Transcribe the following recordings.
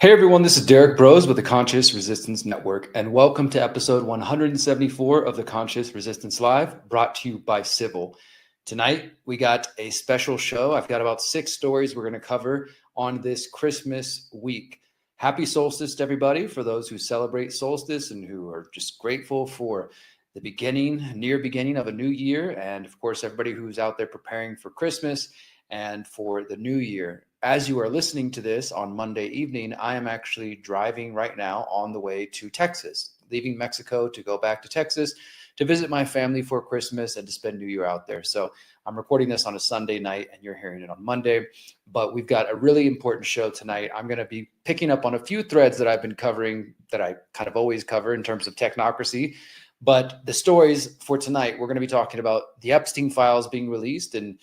Hey everyone, this is Derrick Broze with the Conscious Resistance Network, and welcome to episode 174 of the Conscious Resistance Live, brought to you by Civil. Tonight, we got a special show. I've got about 6 stories we're going to cover on this Christmas week. Happy solstice to everybody, for those who celebrate solstice and who are just grateful for the near beginning of a new year, and of course, everybody who's out there preparing for Christmas and for the new year. As you are listening to this on Monday evening, I am actually driving right now on the way to Texas, leaving Mexico to go back to Texas to visit my family for Christmas and to spend New Year out there. So I'm recording this on a Sunday night and you're hearing it on Monday, but we've got a really important show tonight. I'm going to be picking up on a few threads that I've been covering that I kind of always cover in terms of technocracy. But the stories for tonight, we're going to be talking about the Epstein files being released. And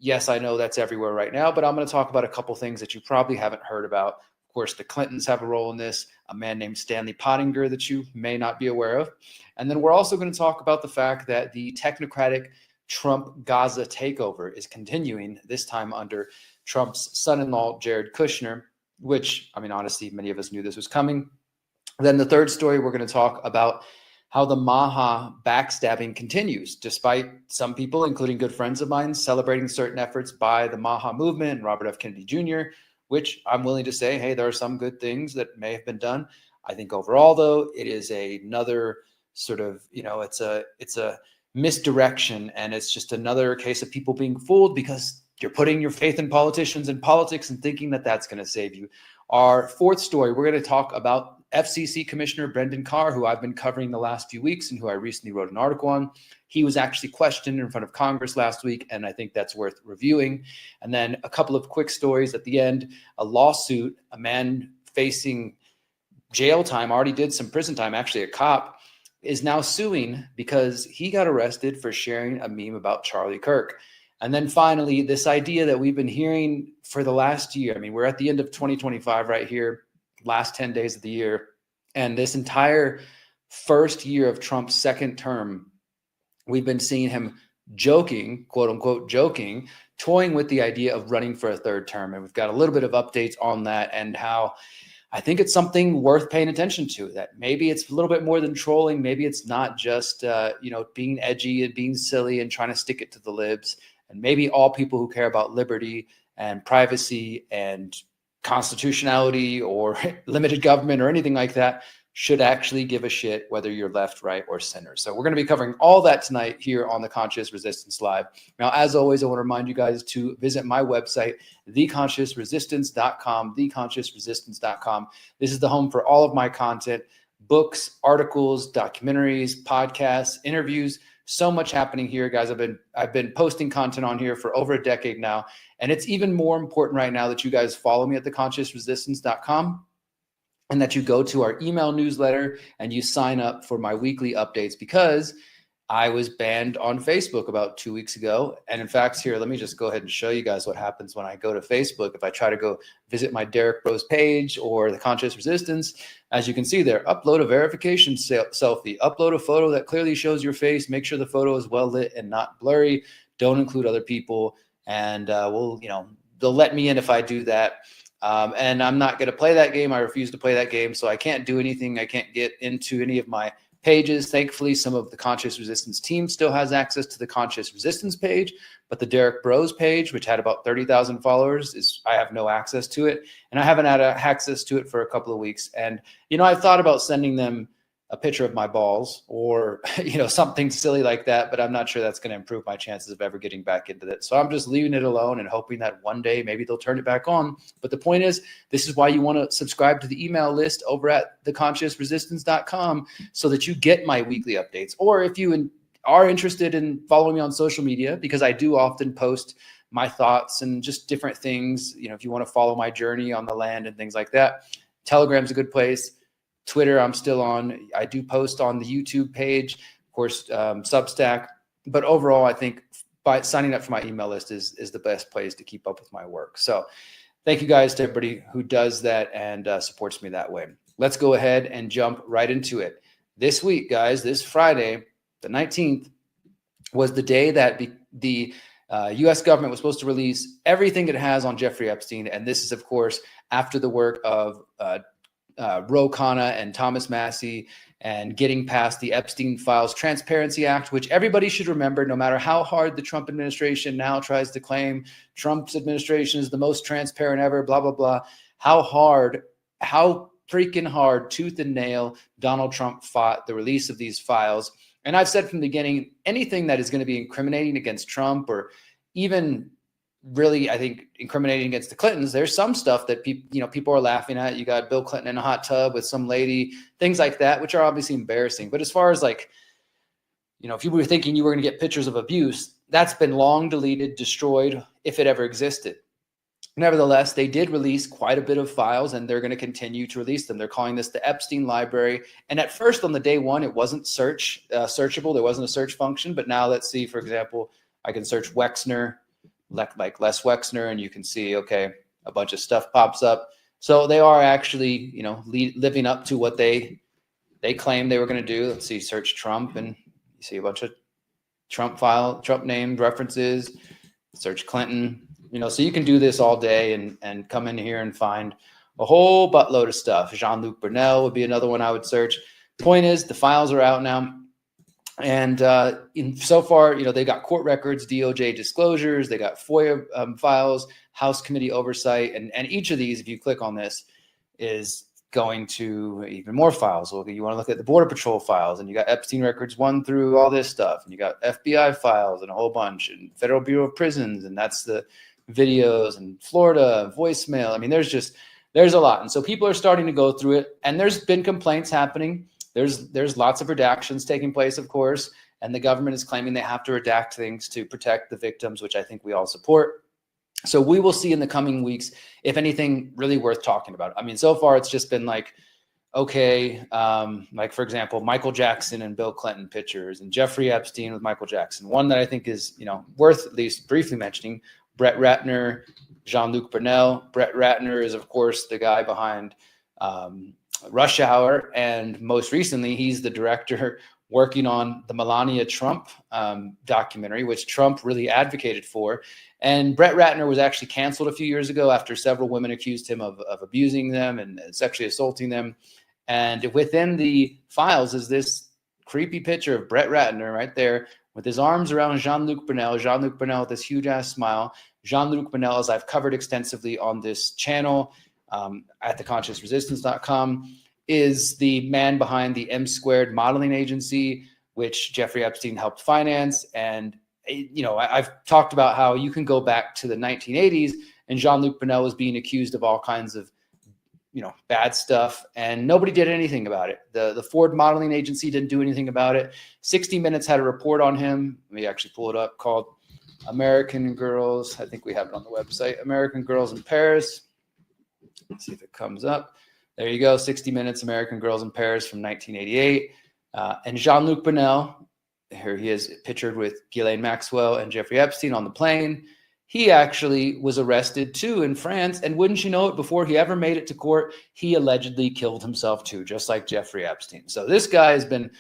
yes, I know that's everywhere right now, but I'm going to talk about a couple things that you probably haven't heard about. Of course, the Clintons have a role in this, a man named Stanley Pottinger that you may not be aware of. And then we're also going to talk about the fact that the Technocratic Trump Gaza takeover is continuing, this time under Trump's son-in-law, Jared Kushner, which, I mean, honestly, many of us knew this was coming. Then the third story, we're going to talk about how the MAHA backstabbing continues, despite some people, including good friends of mine, celebrating certain efforts by the MAHA movement and Robert F. Kennedy Jr., which I'm willing to say, hey, there are some good things that may have been done. I think overall, though, it is another sort of, it's a misdirection, and it's just another case of people being fooled because you're putting your faith in politicians and politics and thinking that that's going to save you. Our fourth story, we're going to talk about FCC Commissioner Brendan Carr, who I've been covering the last few weeks and who I recently wrote an article on. He was actually questioned in front of Congress last week, and I think that's worth reviewing. And then a couple of quick stories at the end. A lawsuit, a man facing jail time, already did some prison time, actually a cop, is now suing because he got arrested for sharing a meme about Charlie Kirk. And then finally, this idea that we've been hearing for the last year. I mean, we're at the end of 2025 right here, last 10 days of the year. And this entire first year of Trump's second term, we've been seeing him joking, quote unquote, joking, toying with the idea of running for a third term. And we've got a little bit of updates on that and how I think it's something worth paying attention to, that maybe it's a little bit more than trolling. Maybe it's not just, being edgy and being silly and trying to stick it to the libs. And maybe all people who care about liberty and privacy and constitutionality or limited government or anything like that should actually give a shit whether you're left, right, or center. So we're going to be covering all that tonight here on the Conscious Resistance Live. Now, as always, I want to remind you guys to visit my website, theconsciousresistance.com, theconsciousresistance.com. This is the home for all of my content, books, articles, documentaries, podcasts, interviews. So much happening here, guys. I've been posting content on here for over a decade now. And it's even more important right now that you guys follow me at theconsciousresistance.com and that you go to our email newsletter and you sign up for my weekly updates, because I was banned on Facebook about 2 weeks ago. And in fact, here, let me just go ahead and show you guys what happens when I go to Facebook. If I try to go visit my Derrick Broze page or the Conscious Resistance, as you can see there, upload a verification selfie, upload a photo that clearly shows your face, make sure the photo is well lit and not blurry, don't include other people, and they'll let me in if I do that. And I'm not going to play that game. I refuse to play that game. So I can't do anything. I can't get into any of my pages. Thankfully, some of the Conscious Resistance team still has access to the Conscious Resistance page, but the Derrick Broze page, which had about 30,000 followers, I have no access to it. And I haven't had access to it for a couple of weeks. And, I've thought about sending them a picture of my balls or, something silly like that, but I'm not sure that's going to improve my chances of ever getting back into it. So I'm just leaving it alone and hoping that one day maybe they'll turn it back on. But the point is, this is why you want to subscribe to the email list over at theconsciousresistance.com so that you get my weekly updates. Or if you are interested in following me on social media, because I do often post my thoughts and just different things, if you want to follow my journey on the land and things like that, Telegram's a good place. Twitter, I'm still on. I do post on the YouTube page, of course, Substack. But overall, I think by signing up for my email list is the best place to keep up with my work. So thank you guys to everybody who does that and supports me that way. Let's go ahead and jump right into it. This week, guys, this Friday, the 19th, was the day that the U.S. government was supposed to release everything it has on Jeffrey Epstein. And this is, of course, after the work of Ro Khanna and Thomas Massie and getting past the Epstein Files Transparency Act, which everybody should remember, no matter how hard the Trump administration now tries to claim Trump's administration is the most transparent ever, blah, blah, blah. How freaking hard, tooth and nail, Donald Trump fought the release of these files. And I've said from the beginning, anything that is going to be incriminating against Trump, or even really, I think, incriminating against the Clintons, there's some stuff that people are laughing at. You got Bill Clinton in a hot tub with some lady, things like that, which are obviously embarrassing. But as far as if you were thinking you were going to get pictures of abuse, that's been long deleted, destroyed, if it ever existed. Nevertheless, they did release quite a bit of files, and they're going to continue to release them. They're calling this the Epstein Library. And at first, on the day one, it wasn't searchable. There wasn't a search function. But now let's see, for example, I can search Wexner, like Les Wexner, and you can see, okay, a bunch of stuff pops up. So they are actually, living up to what they claimed they were going to do. Let's see, search Trump, and you see a bunch of Trump named references. Search Clinton. So you can do this all day and come in here and find a whole buttload of stuff. Jean-Luc Brunel would be another one I would search. Point is, the files are out now. And so far, they got court records, DOJ disclosures, they got FOIA files, House committee oversight. And each of these, if you click on this, is going to even more files. So you want to look at the Border Patrol files, and you got Epstein records 1 through all this stuff. And you got FBI files and a whole bunch, and Federal Bureau of Prisons, and that's the videos, and Florida voicemail. I mean, there's a lot. And so people are starting to go through it, and there's been complaints happening. There's lots of redactions taking place, of course, and the government is claiming they have to redact things to protect the victims, which I think we all support. So we will see in the coming weeks if anything really worth talking about. I mean, so far it's just been okay, for example, Michael Jackson and Bill Clinton pictures, and Jeffrey Epstein with Michael Jackson. One that I think is worth at least briefly mentioning: Brett Ratner, Jean-Luc Brunel. Brett Ratner is, of course, the guy behind Rush Hour, and most recently, he's the director working on the Melania Trump documentary, which Trump really advocated for. And Brett Ratner was actually canceled a few years ago after several women accused him of abusing them and sexually assaulting them. And within the files is this creepy picture of Brett Ratner right there with his arms around Jean-Luc Brunel. Jean-Luc Brunel with this huge-ass smile. Jean-Luc Brunel, as I've covered extensively on this channel at theconsciousresistance.com, is the man behind the M-Squared modeling agency, which Jeffrey Epstein helped finance. And, I've talked about how you can go back to the 1980s, and Jean-Luc Brunel was being accused of all kinds of, bad stuff, and nobody did anything about it. The Ford modeling agency didn't do anything about it. 60 Minutes had a report on him. Let me actually pull it up, called American Girls. I think we have it on the website. American Girls in Paris. Let's see if it comes up. There you go. 60 Minutes, American Girls in Paris from 1988. And Jean-Luc Brunel, here he is pictured with Ghislaine Maxwell and Jeffrey Epstein on the plane. He actually was arrested too in France. And wouldn't you know it, before he ever made it to court, he allegedly killed himself too, just like Jeffrey Epstein. So this guy has been,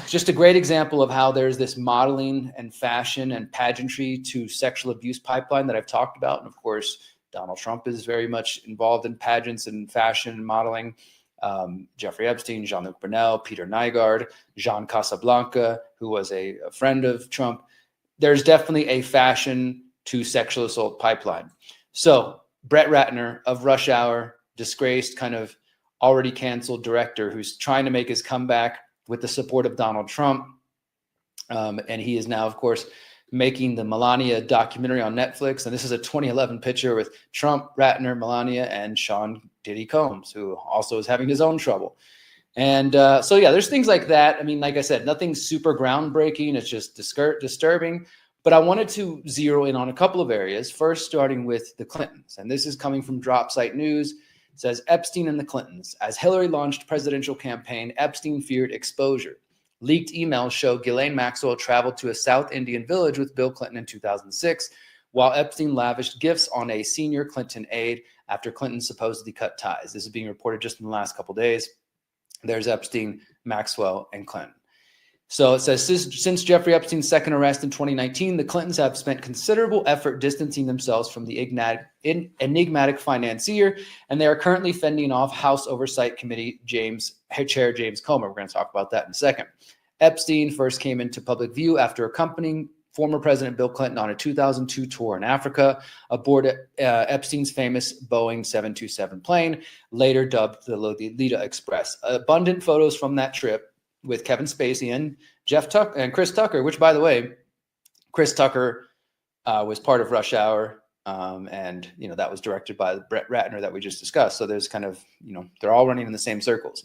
just a great example of how there's this modeling and fashion and pageantry to sexual abuse pipeline that I've talked about. And of course, Donald Trump is very much involved in pageants and fashion and modeling. Jeffrey Epstein, Jean-Luc Brunel, Peter Nygard, Jean Casablanca, who was a friend of Trump. There's definitely a fashion to sexual assault pipeline. So Brett Ratner of Rush Hour, disgraced, kind of already canceled director who's trying to make his comeback with the support of Donald Trump. And he is now, of course, making the Melania documentary on Netflix. And this is a 2011 picture with Trump, Ratner, Melania, and Sean Diddy Combs, who also is having his own trouble. And so, yeah, there's things like that. I mean, like I said, nothing super groundbreaking. It's just disturbing. But I wanted to zero in on a couple of areas, first starting with the Clintons. And this is coming from DropSite News. It says, Epstein and the Clintons. As Hillary launched presidential campaign, Epstein feared exposure. Leaked emails show Ghislaine Maxwell traveled to a South Indian village with Bill Clinton in 2006, while Epstein lavished gifts on a senior Clinton aide after Clinton supposedly cut ties. This is being reported just in the last couple of days. There's Epstein, Maxwell, and Clinton. So it says, since Jeffrey Epstein's second arrest in 2019, the Clintons have spent considerable effort distancing themselves from the enigmatic financier, and they are currently fending off House Oversight Committee Chair James Comer. We're going to talk about that in a second. Epstein first came into public view after accompanying former President Bill Clinton on a 2002 tour in Africa aboard Epstein's famous Boeing 727 plane, later dubbed the Lolita Express. Abundant photos from that trip with Kevin Spacey and Jeff Tucker and Chris Tucker, which, by the way, Chris Tucker was part of Rush Hour, and that was directed by Brett Ratner that we just discussed. So there's kind of they're all running in the same circles.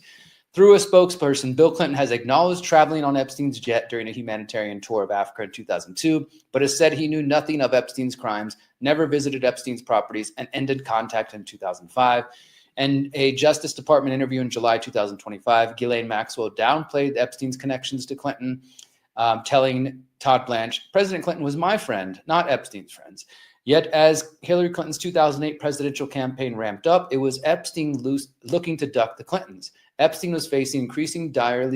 Through a spokesperson, Bill Clinton has acknowledged traveling on Epstein's jet during a humanitarian tour of Africa in 2002, but has said he knew nothing of Epstein's crimes, never visited Epstein's properties, and ended contact in 2005. In a Justice Department interview in July 2025, Ghislaine Maxwell downplayed Epstein's connections to Clinton, telling Todd Blanche, "President Clinton was my friend, not Epstein's friends." Yet as Hillary Clinton's 2008 presidential campaign ramped up, it was Epstein looking to duck the Clintons. Epstein was facing increasing dire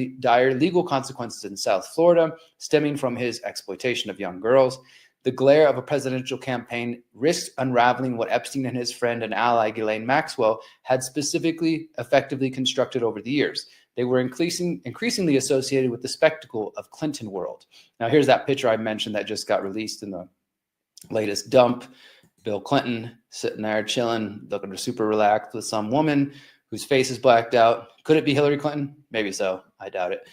legal consequences in South Florida, stemming from his exploitation of young girls. The glare of a presidential campaign risked unraveling what Epstein and his friend and ally Ghislaine Maxwell had specifically effectively constructed over the years. They were increasingly associated with the spectacle of Clinton world. Now, here's that picture I mentioned that just got released in the latest dump. Bill Clinton sitting there chilling, looking super relaxed with some woman whose face is blacked out. Could it be Hillary Clinton? Maybe so. I doubt it.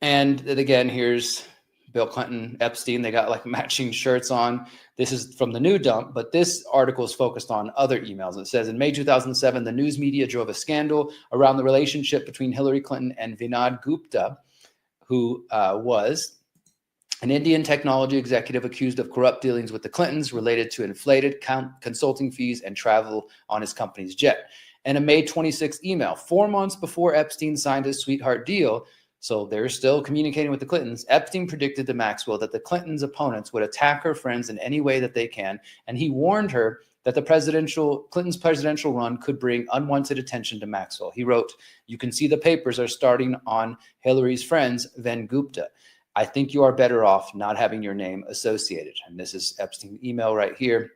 And again, here's Bill Clinton, Epstein. They got like matching shirts on. This is from the new dump, but this article is focused on other emails. It says in May 2007, the news media drove a scandal around the relationship between Hillary Clinton and Vinod Gupta, who was an Indian technology executive accused of corrupt dealings with the Clintons related to inflated consulting fees and travel on his company's jet. And a May 26th email, 4 months before Epstein signed his sweetheart deal, so they're still communicating with the Clintons, Epstein predicted to Maxwell that the Clintons' opponents would attack her friends in any way that they can, and he warned her that Clinton's presidential run could bring unwanted attention to Maxwell. He wrote, "You can see the papers are starting on Hillary's friends, Ven Gupta. I think you are better off not having your name associated." And this is Epstein's email right here.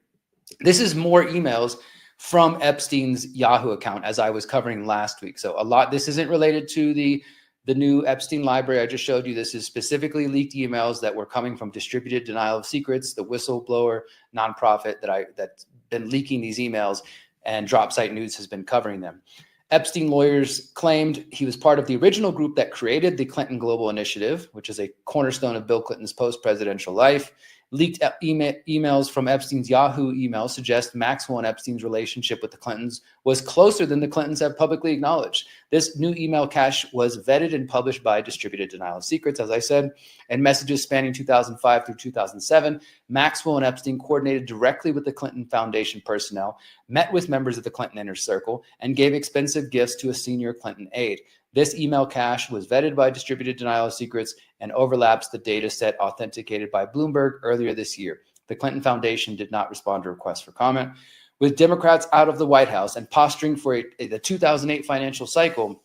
This is more emails from Epstein's Yahoo account, as I was covering last week. So this isn't related to the new Epstein library I just showed you. This is specifically leaked emails that were coming from Distributed Denial of Secrets, the whistleblower nonprofit that's been leaking these emails, and DropSite News has been covering them. Epstein lawyers claimed he was part of the original group that created the Clinton Global Initiative, which is a cornerstone of Bill Clinton's post-presidential life. Leaked emails from Epstein's Yahoo email suggest Maxwell and Epstein's relationship with the Clintons was closer than the Clintons have publicly acknowledged. This new email cache was vetted and published by Distributed Denial of Secrets, as I said, and messages spanning 2005 through 2007. Maxwell and Epstein coordinated directly with the Clinton Foundation personnel, met with members of the Clinton Inner Circle, and gave expensive gifts to a senior Clinton aide. This email cache was vetted by Distributed Denial of Secrets and overlaps the data set authenticated by Bloomberg earlier this year. The Clinton Foundation did not respond to requests for comment. With Democrats out of the White House and posturing for the 2008 presidential cycle,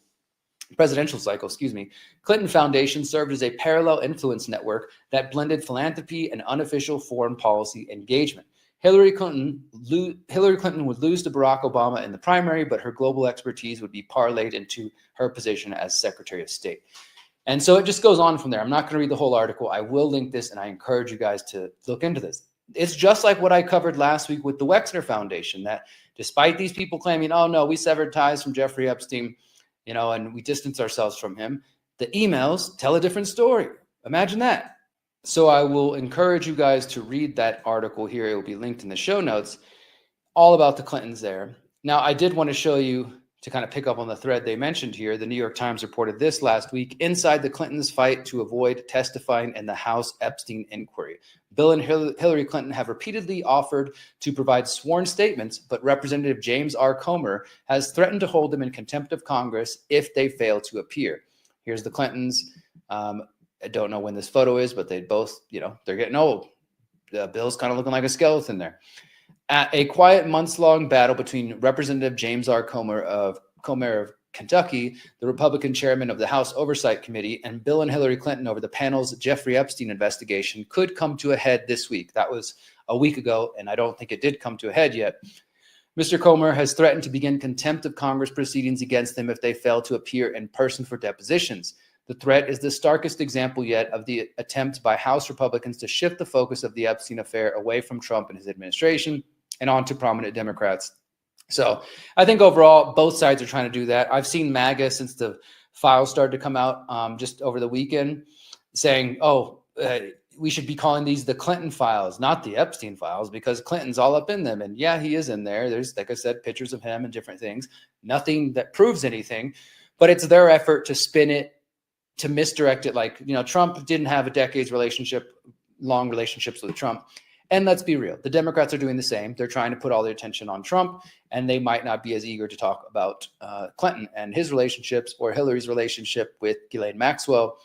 Clinton Foundation served as a parallel influence network that blended philanthropy and unofficial foreign policy engagement. Hillary Clinton would lose to Barack Obama in the primary, but her global expertise would be parlayed into her position as Secretary of State. And so it just goes on from there. I'm not going to read the whole article. I will link this, and I encourage you guys to look into this. It's just like what I covered last week with the Wexner Foundation, that despite these people claiming, oh, no, we severed ties from Jeffrey Epstein, and we distanced ourselves from him, the emails tell a different story. Imagine that. So I will encourage you guys to read that article here. It will be linked in the show notes, all about the Clintons there. Now, I did want to show you, to kind of pick up on the thread they mentioned here, the New York Times reported this last week: inside the Clintons' fight to avoid testifying in the House Epstein inquiry. Bill and Hillary Clinton have repeatedly offered to provide sworn statements, but Representative James R. Comer has threatened to hold them in contempt of Congress if they fail to appear. Here's the Clintons. I don't know when this photo is, but they both, they're getting old. Bill's kind of looking like a skeleton there. At a quiet months-long battle between Representative James R. Comer of Kentucky, the Republican chairman of the House Oversight Committee, and Bill and Hillary Clinton over the panel's Jeffrey Epstein investigation could come to a head this week. That was a week ago, and I don't think it did come to a head yet. Mr. Comer has threatened to begin contempt of Congress proceedings against them if they fail to appear in person for depositions. The threat is the starkest example yet of the attempt by House Republicans to shift the focus of the Epstein affair away from Trump and his administration and onto prominent Democrats. So I think overall, both sides are trying to do that. I've seen MAGA since the files started to come out just over the weekend saying, we should be calling these the Clinton files, not the Epstein files, because Clinton's all up in them. And yeah, he is in there. There's, like I said, pictures of him and different things. Nothing that proves anything, but it's their effort to spin it, to misdirect it. Like, Trump didn't have a decades long relationships with Trump. And let's be real, the Democrats are doing the same. They're trying to put all their attention on Trump, and they might not be as eager to talk about Clinton and his relationships or Hillary's relationship with Ghislaine Maxwell.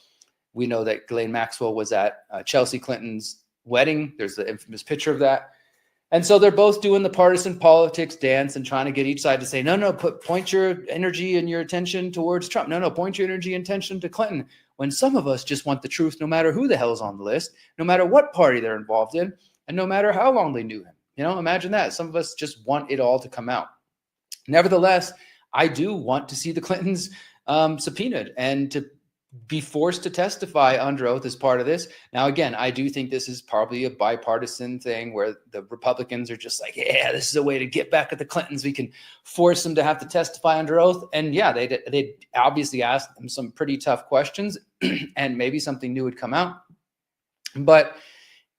We know that Ghislaine Maxwell was at Chelsea Clinton's wedding. There's the infamous picture of that. And so they're both doing the partisan politics dance and trying to get each side to say, no, point your energy and your attention towards Trump. No, point your energy and attention to Clinton. When some of us just want the truth, no matter who the hell's on the list, no matter what party they're involved in, and no matter how long they knew him. Imagine that. Some of us just want it all to come out. Nevertheless, I do want to see the Clintons subpoenaed and to be forced to testify under oath as part of this. Now, again, I do think this is probably a bipartisan thing where the Republicans are just like, yeah, this is a way to get back at the Clintons. We can force them to have to testify under oath. And yeah, they obviously asked them some pretty tough questions and maybe something new would come out. But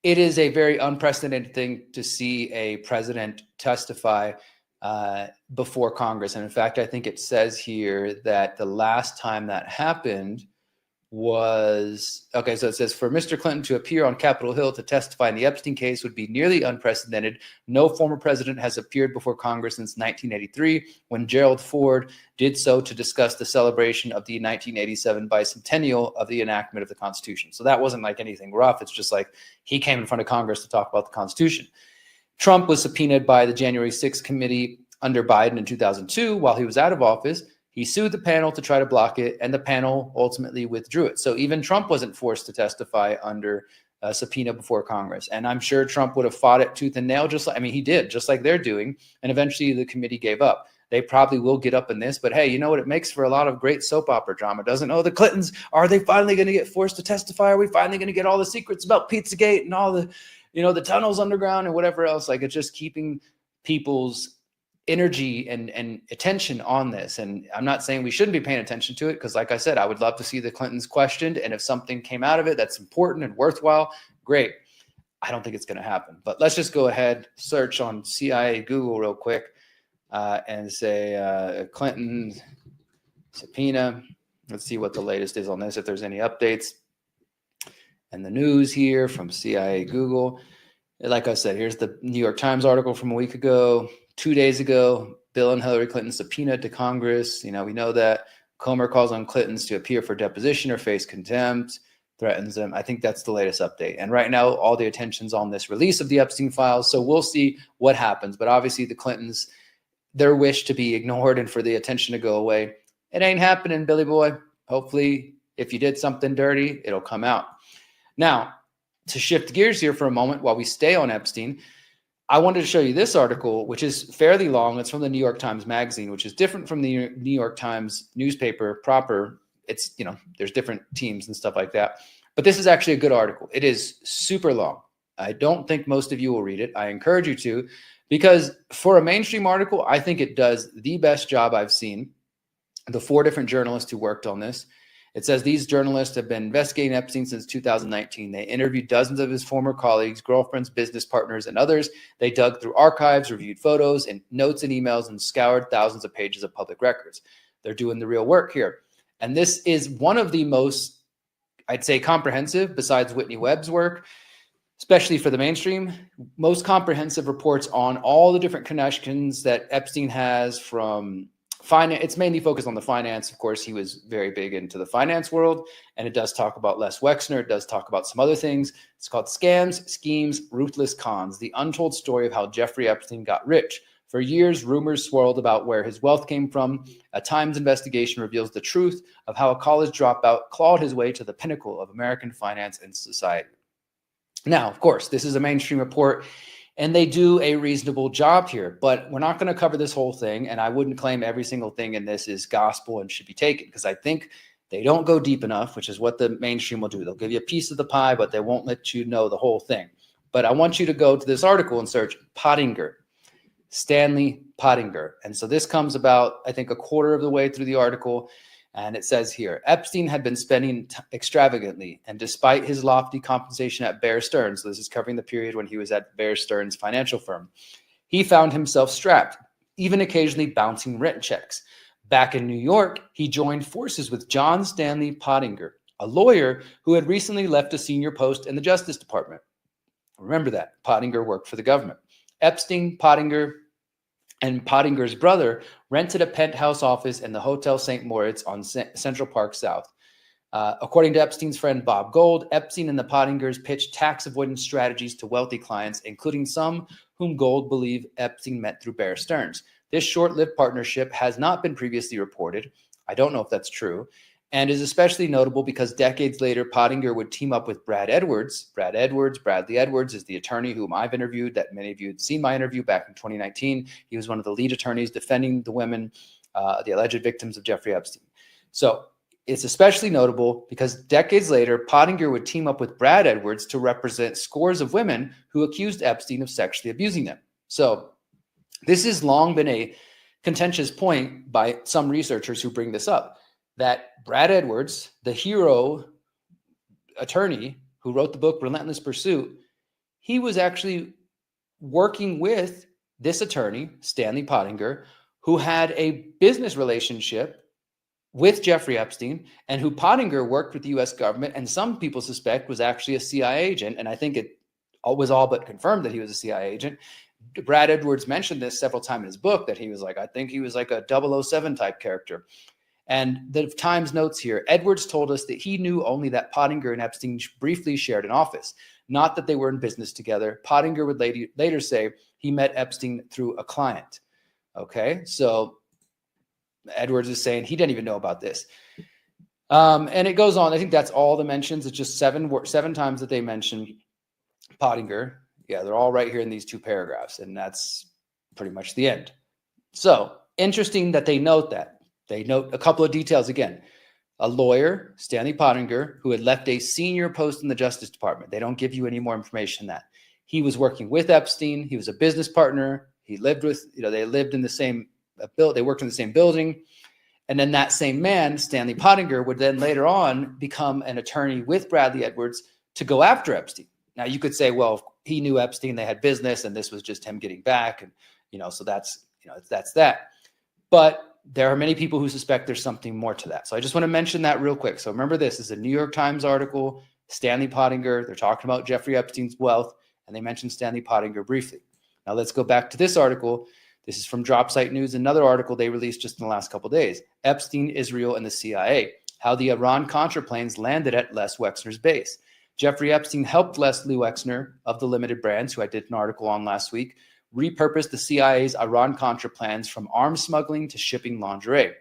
it is a very unprecedented thing to see a president testify before Congress. And in fact, I think it says here that the last time that happened was, so it says, for Mr. Clinton to appear on Capitol Hill to testify in the Epstein case would be nearly unprecedented. No former president has appeared before Congress since 1983, when Gerald Ford did so to discuss the celebration of the 1987 bicentennial of the enactment of the Constitution. So that wasn't like anything rough. It's just like he came in front of Congress to talk about the Constitution. Trump was subpoenaed by the January 6th committee under Biden in 2002 while he was out of office. He sued the panel to try to block it, and the panel ultimately withdrew it. So even Trump wasn't forced to testify under a subpoena before Congress. And I'm sure Trump would have fought it tooth and nail, he did, just like they're doing. And eventually the committee gave up. They probably will get up in this, but hey, you know what? It makes for a lot of great soap opera drama, doesn't it? Oh, the Clintons, are they finally going to get forced to testify? Are we finally going to get all the secrets about Pizzagate and all the, the tunnels underground and whatever else? Like, it's just keeping people's energy and attention on this. And I'm not saying we shouldn't be paying attention to it, because like I said, I would love to see the Clintons questioned. And if something came out of it that's important and worthwhile, great. I don't think it's going to happen. But let's just go ahead, search on CIA Google real quick and say Clinton subpoena. Let's see what the latest is on this, if there's any updates. And the news here from CIA Google. Like I said, here's the New York Times article from a week ago. 2 days ago, Bill and Hillary Clinton subpoenaed to Congress. We know that Comer calls on Clintons to appear for deposition or face contempt, threatens them. I think that's the latest update. And right now, all the attention's on this release of the Epstein files. So we'll see what happens. But obviously, the Clintons, their wish to be ignored and for the attention to go away, it ain't happening, Billy boy. Hopefully, if you did something dirty, it'll come out. Now, to shift gears here for a moment while we stay on Epstein, I wanted to show you this article, which is fairly long. It's from the New York Times Magazine, which is different from the New York Times newspaper proper. It's, there's different teams and stuff like that. But this is actually a good article. It is super long. I don't think most of you will read it. I encourage you to, because for a mainstream article, I think it does the best job I've seen. The 4 different journalists who worked on this. It says these journalists have been investigating Epstein since 2019. They interviewed dozens of his former colleagues, girlfriends, business partners, and others. They dug through archives, reviewed photos and notes and emails, and scoured thousands of pages of public records. They're doing the real work here. And this is one of the most, I'd say, comprehensive, besides Whitney Webb's work, especially for the mainstream, most comprehensive reports on all the different connections that Epstein has from finance. It's mainly focused on the finance. Of course, he was very big into the finance world, and it does talk about Les Wexner. It does talk about some other things. It's called Scams, Schemes, Ruthless Cons, the untold story of how Jeffrey Epstein got rich. For years, rumors swirled about where his wealth came from. A Times investigation reveals the truth of how a college dropout clawed his way to the pinnacle of American finance and society. Now, of course, this is a mainstream report, and they do a reasonable job here, but we're not going to cover this whole thing, and I wouldn't claim every single thing in this is gospel and should be taken, because I think they don't go deep enough, which is what the mainstream will do. They'll give you a piece of the pie, but they won't let you know the whole thing. But I want you to go to this article and search Pottinger. Stanley Pottinger. And so this comes about, I think, a quarter of the way through the article. And it says here, Epstein had been spending extravagantly, and despite his lofty compensation at Bear Stearns, so this is covering the period when he was at Bear Stearns financial firm, he found himself strapped, even occasionally bouncing rent checks. Back in New York, he joined forces with John Stanley Pottinger, a lawyer who had recently left a senior post in the Justice Department. Remember that, Pottinger worked for the government. Epstein, Pottinger, and Pottinger's brother rented a penthouse office in the Hotel St. Moritz on Central Park South. According to Epstein's friend Bob Gold, Epstein and the Pottingers pitched tax avoidance strategies to wealthy clients, including some whom Gold believed Epstein met through Bear Stearns. This short-lived partnership has not been previously reported. I don't know if that's true, and is especially notable because decades later, Pottinger would team up with Bradley Edwards is the attorney whom I've interviewed, that many of you had seen my interview back in 2019. He was one of the lead attorneys defending the women, the alleged victims of Jeffrey Epstein. So it's especially notable because decades later, Pottinger would team up with Brad Edwards to represent scores of women who accused Epstein of sexually abusing them. So this has long been a contentious point by some researchers who bring this up, that Brad Edwards, the hero attorney who wrote the book Relentless Pursuit, he was actually working with this attorney, Stanley Pottinger, who had a business relationship with Jeffrey Epstein, and who Pottinger worked with the U.S. government, and some people suspect was actually a CIA agent, and I think it was all but confirmed that he was a CIA agent. Brad Edwards mentioned this several times in his book, that he was like, I think he was like a 007 type character. And the Times notes here, Edwards told us that he knew only that Pottinger and Epstein briefly shared an office, not that they were in business together. Pottinger would later say he met Epstein through a client. Okay, so Edwards is saying he didn't even know about this. And it goes on. I think that's all the mentions. It's just seven times that they mention Pottinger. Yeah, they're all right here in these two paragraphs, and that's pretty much the end. So interesting that they note that. They note a couple of details again. A lawyer, Stanley Pottinger, who had left a senior post in the Justice Department. They don't give you any more information than that. He was working with Epstein. He was a business partner. He lived with, they lived in the same building. They worked in the same building. And then that same man, Stanley Pottinger, would then later on become an attorney with Bradley Edwards to go after Epstein. Now you could say, well, he knew Epstein, they had business, and this was just him getting back. And, so that's that. But there are many people who suspect there's something more to that. So I just want to mention that real quick. So remember, this is a New York Times article, Stanley Pottinger. They're talking about Jeffrey Epstein's wealth, and they mentioned Stanley Pottinger briefly. Now let's go back to this article. This is from Dropsite News, another article they released just in the last couple of days. Epstein, Israel, and the CIA, how the Iran-Contra planes landed at Les Wexner's base. Jeffrey Epstein helped Leslie Wexner of the Limited Brands, who I did an article on last week, repurposed the CIA's Iran-Contra plans from arms smuggling to shipping lingerie.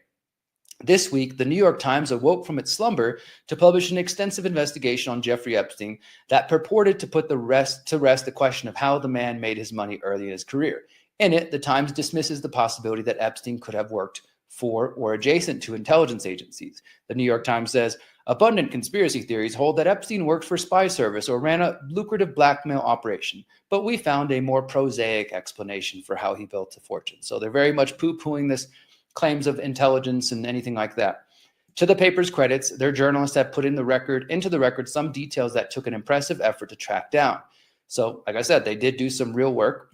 This week, the New York Times awoke from its slumber to publish an extensive investigation on Jeffrey Epstein that purported to put to rest the question of how the man made his money early in his career. In it, the Times dismisses the possibility that Epstein could have worked for or adjacent to intelligence agencies. The New York Times says, abundant conspiracy theories hold that Epstein worked for spy service or ran a lucrative blackmail operation, but we found a more prosaic explanation for how he built a fortune. So they're very much poo-pooing this claims of intelligence and anything like that. To the paper's credits, their journalists have put into the record some details that took an impressive effort to track down. So, like I said, they did do some real work,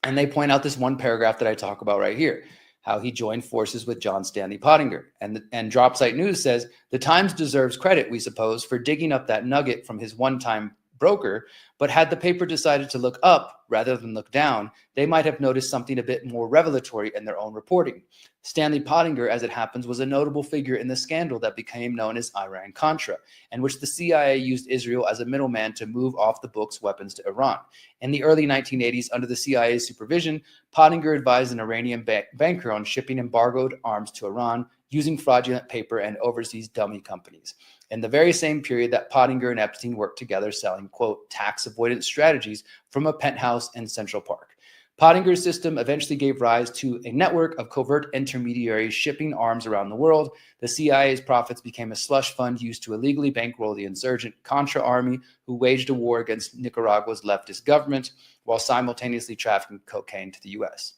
and they point out this one paragraph that I talk about right here, how he joined forces with John Stanley Pottinger. And Dropsite News says, the Times deserves credit, we suppose, for digging up that nugget from his one-time broker, but had the paper decided to look up rather than look down, they might have noticed something a bit more revelatory in their own reporting. Stanley Pottinger, as it happens, was a notable figure in the scandal that became known as Iran-Contra, in which the CIA used Israel as a middleman to move off the books weapons to Iran. In the early 1980s, under the CIA's supervision, Pottinger advised an Iranian banker on shipping embargoed arms to Iran using fraudulent paper and overseas dummy companies. In the very same period that Pottinger and Epstein worked together selling, quote, tax avoidance strategies from a penthouse in Central Park. Pottinger's system eventually gave rise to a network of covert intermediaries shipping arms around the world. The CIA's profits became a slush fund used to illegally bankroll the insurgent Contra army who waged a war against Nicaragua's leftist government while simultaneously trafficking cocaine to the U.S.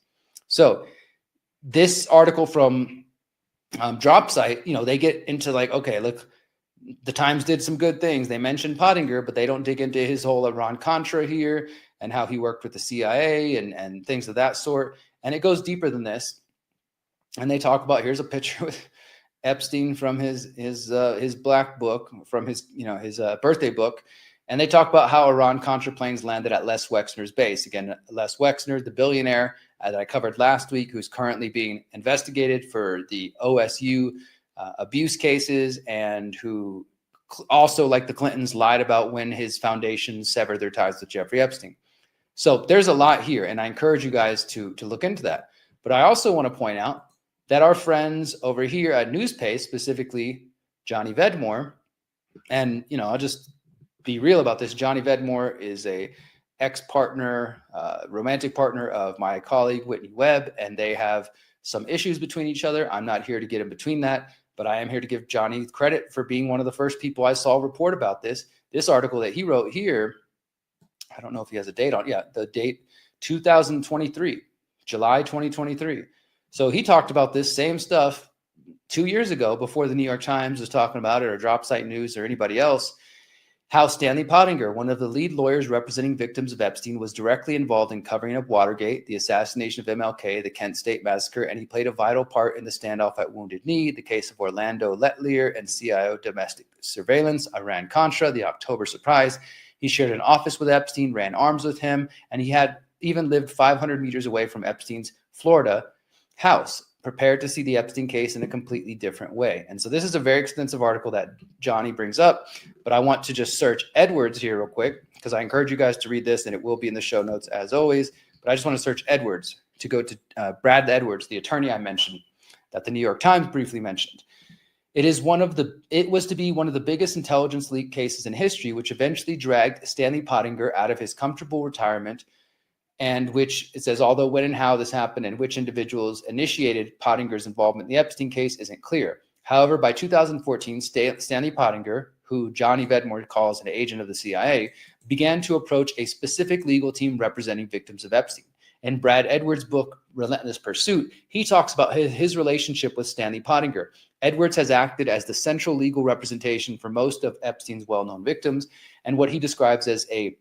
So this article from Dropsite, they get into like, okay, look, the Times did some good things. They mentioned Pottinger, but they don't dig into his whole Iran-Contra here and how he worked with the CIA and things of that sort. And it goes deeper than this. And they talk about, here's a picture with Epstein from his black book, from his birthday book. And they talk about how Iran-Contra planes landed at Les Wexner's base. Again, Les Wexner, the billionaire that I covered last week, who's currently being investigated for the OSU abuse cases, and who also, like the Clintons, lied about when his foundation severed their ties with Jeffrey Epstein. So there's a lot here, and I encourage you guys to look into that. But I also want to point out that our friends over here at NewsPace, specifically Johnny Vedmore, and I'll just be real about this. Johnny Vedmore is a ex-partner, romantic partner of my colleague Whitney Webb, and they have some issues between each other. I'm not here to get in between that, but I am here to give Johnny credit for being one of the first people I saw report about this. This article that he wrote here, I don't know if he has a date on. Yeah, the date 2023, July 2023. So he talked about this same stuff 2 years ago before the New York Times was talking about it, or Dropsite News, or anybody else. How Stanley Pottinger, one of the lead lawyers representing victims of Epstein, was directly involved in covering up Watergate, the assassination of MLK, the Kent State Massacre, and he played a vital part in the standoff at Wounded Knee, the case of Orlando Letelier and CIO domestic surveillance, Iran-Contra, the October surprise. He shared an office with Epstein, ran arms with him, and he had even lived 500 meters away from Epstein's Florida house, prepared to see the Epstein case in a completely different way. And so this is a very extensive article that Johnny brings up, but I want to just search Edwards here real quick, because I encourage you guys to read this, and it will be in the show notes as always. But I just want to search Edwards to go to Brad Edwards, the attorney I mentioned, that the New York Times briefly mentioned. It was to be one of the biggest intelligence leak cases in history, which eventually dragged Stanley Pottinger out of his comfortable retirement, and which it says, although when and how this happened and which individuals initiated Pottinger's involvement in the Epstein case isn't clear. However, by 2014, Stanley Pottinger, who Johnny Vedmore calls an agent of the CIA, began to approach a specific legal team representing victims of Epstein. In Brad Edwards' book, Relentless Pursuit, he talks about his relationship with Stanley Pottinger. Edwards has acted as the central legal representation for most of Epstein's well-known victims, and what he describes as a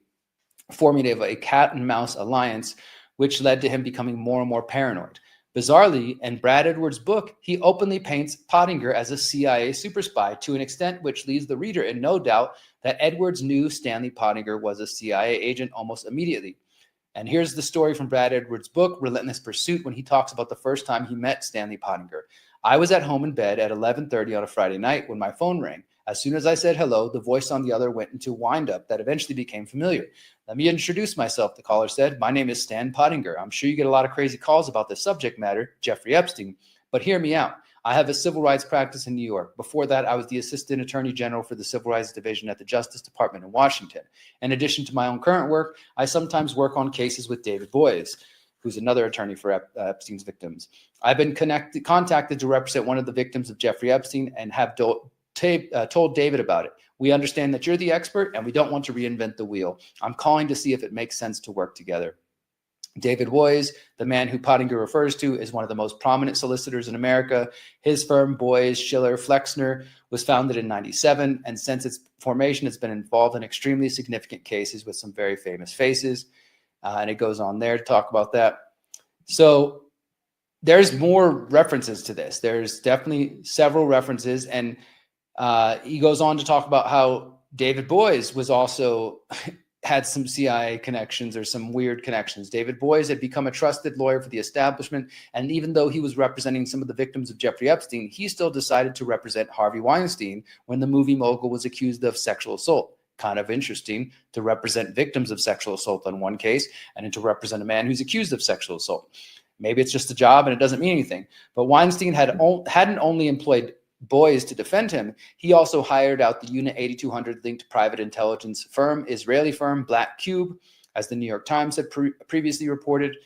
forming of a cat and mouse alliance, which led to him becoming more and more paranoid. Bizarrely, in Brad Edwards' book, he openly paints Pottinger as a CIA super spy, to an extent which leaves the reader in no doubt that Edwards knew Stanley Pottinger was a CIA agent almost immediately. And here's the story from Brad Edwards' book, Relentless Pursuit, when he talks about the first time he met Stanley Pottinger. I was at home in bed at 11:30 on a Friday night when my phone rang. As soon as I said hello, the voice on the other went into a wind-up that eventually became familiar. Let me introduce myself, the caller said. My name is Stan Pottinger. I'm sure you get a lot of crazy calls about this subject matter, Jeffrey Epstein, but hear me out. I have a civil rights practice in New York. Before that, I was the Assistant Attorney General for the Civil Rights Division at the Justice Department in Washington. In addition to my own current work, I sometimes work on cases with Derrick Broze, who's another attorney for Epstein's victims. I've been contacted to represent one of the victims of Jeffrey Epstein and have told David about it. We understand that you're the expert and we don't want to reinvent the wheel. I'm calling to see if it makes sense to work together. David Boies, the man who Pottinger refers to, is one of the most prominent solicitors in America. His firm, Boies, Schiller, Flexner, was founded in 1997, and since its formation, it's been involved in extremely significant cases with some very famous faces. And it goes on there to talk about that. So there's more references to this. There's definitely several references, and he goes on to talk about how David Broze was also had some CIA connections or some weird connections. David Broze had become a trusted lawyer for the establishment. And even though he was representing some of the victims of Jeffrey Epstein, he still decided to represent Harvey Weinstein when the movie mogul was accused of sexual assault. Kind of interesting to represent victims of sexual assault in one case and to represent a man who's accused of sexual assault. Maybe it's just a job and it doesn't mean anything. But Weinstein hadn't only employed Broze to defend him, he also hired out the Unit 8200 linked private intelligence firm, Israeli firm Black Cube, as the New York Times had previously reported,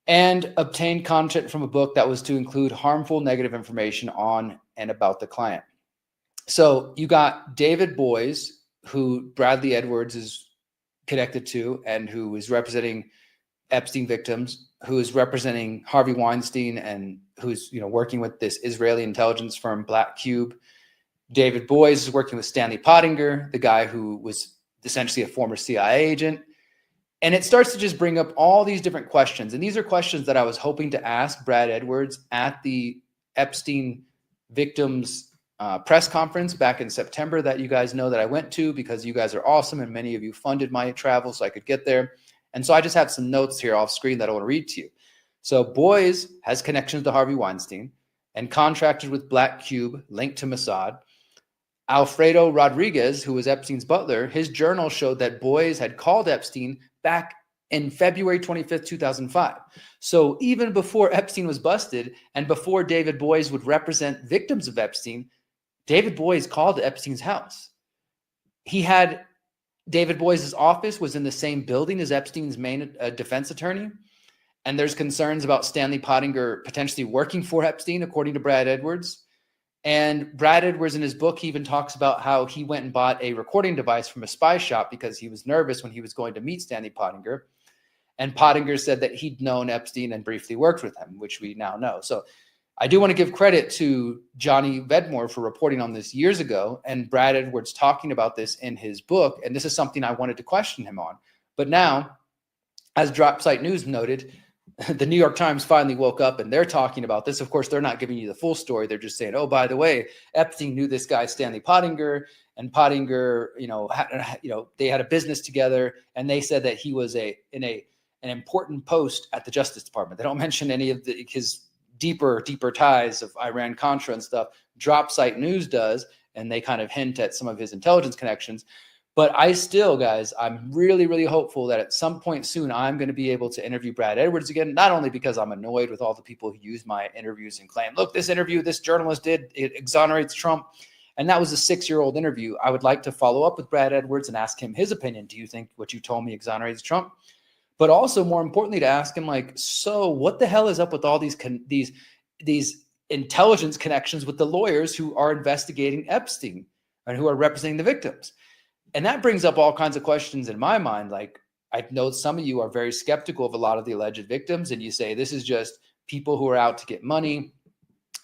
and obtained content from a book that was to include harmful negative information on and about the client. So you got David Broze, who Bradley Edwards is connected to and who is representing Epstein victims, who is representing Harvey Weinstein and who's working with this Israeli intelligence firm Black Cube. David Broze is working with Stanley Pottinger, the guy who was essentially a former CIA agent. And it starts to just bring up all these different questions. And these are questions that I was hoping to ask Brad Edwards at the Epstein victims press conference back in September that you guys know that I went to because you guys are awesome and many of you funded my travel so I could get there. And so I just have some notes here off screen that I want to read to you. So Broze has connections to Harvey Weinstein and contracted with Black Cube linked to Mossad. Alfredo Rodriguez, who was Epstein's butler, his journal showed that Broze had called Epstein back in February 25th, 2005. So even before Epstein was busted and before David Broze would represent victims of Epstein, David Broze called Epstein's house. David Broze's office was in the same building as Epstein's main defense attorney. And there's concerns about Stanley Pottinger potentially working for Epstein, according to Brad Edwards. And Brad Edwards in his book, he even talks about how he went and bought a recording device from a spy shop because he was nervous when he was going to meet Stanley Pottinger. And Pottinger said that he'd known Epstein and briefly worked with him, which we now know. So I do want to give credit to Johnny Vedmore for reporting on this years ago, and Brad Edwards talking about this in his book. And this is something I wanted to question him on. But now, as Dropsite News noted, the New York Times finally woke up and they're talking about this. Of course, they're not giving you the full story. They're just saying, oh, by the way, Epstein knew this guy, Stanley Pottinger, and Pottinger, they had a business together. And they said that he was in an important post at the Justice Department. They don't mention any of his deeper ties of Iran-Contra and stuff. Dropsite News does, and they kind of hint at some of his intelligence connections. But I still, guys, I'm really, really hopeful that at some point soon, I'm going to be able to interview Brad Edwards again, not only because I'm annoyed with all the people who use my interviews and claim, look, this interview this journalist did, it exonerates Trump. And that was a 6-year-old interview. I would like to follow up with Brad Edwards and ask him his opinion. Do you think what you told me exonerates Trump? But also, more importantly, to ask him, so what the hell is up with all these intelligence connections with the lawyers who are investigating Epstein and who are representing the victims? And that brings up all kinds of questions in my mind. I know some of you are very skeptical of a lot of the alleged victims, and you say this is just people who are out to get money.